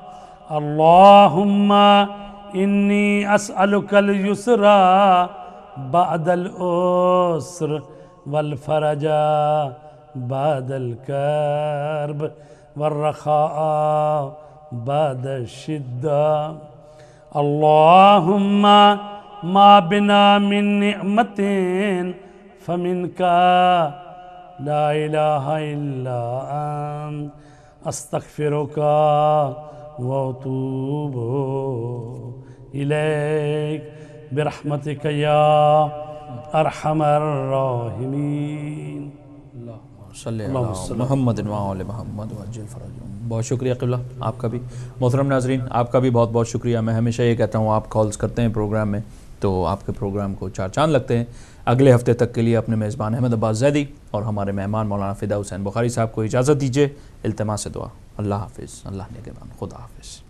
B: اللهم إني أسألك اليسر بعد العسر والفرج بعد الكرب والرخاء بعد الشدة. اللهم ما بنا من نعمة فمنك لا إله إلا أنت أستغفرك وأتوب إليك برحمتك يا أرحم الراحمين.
A: صلی اللہ محمد وعلی محمد وعجل فرجهم. بہت شکریہ قبلہ آپ کا بھی. محترم ناظرین آپ کا بھی بہت بہت شکریہ. میں ہمیشہ یہ کہتا ہوں آپ کالز کرتے ہیں پروگرام میں تو آپ کے پروگرام کو چار چاند لگتے ہیں. اگلے ہفتے تک کے لیے اپنے میزبان احمد عباس زیدی اور ہمارے مہمان مولانا فدا حسین بخاری صاحب کو اجازت دیجیے. التماس دعا. اللہ حافظ. اللہ نگہبان. خدا حافظ.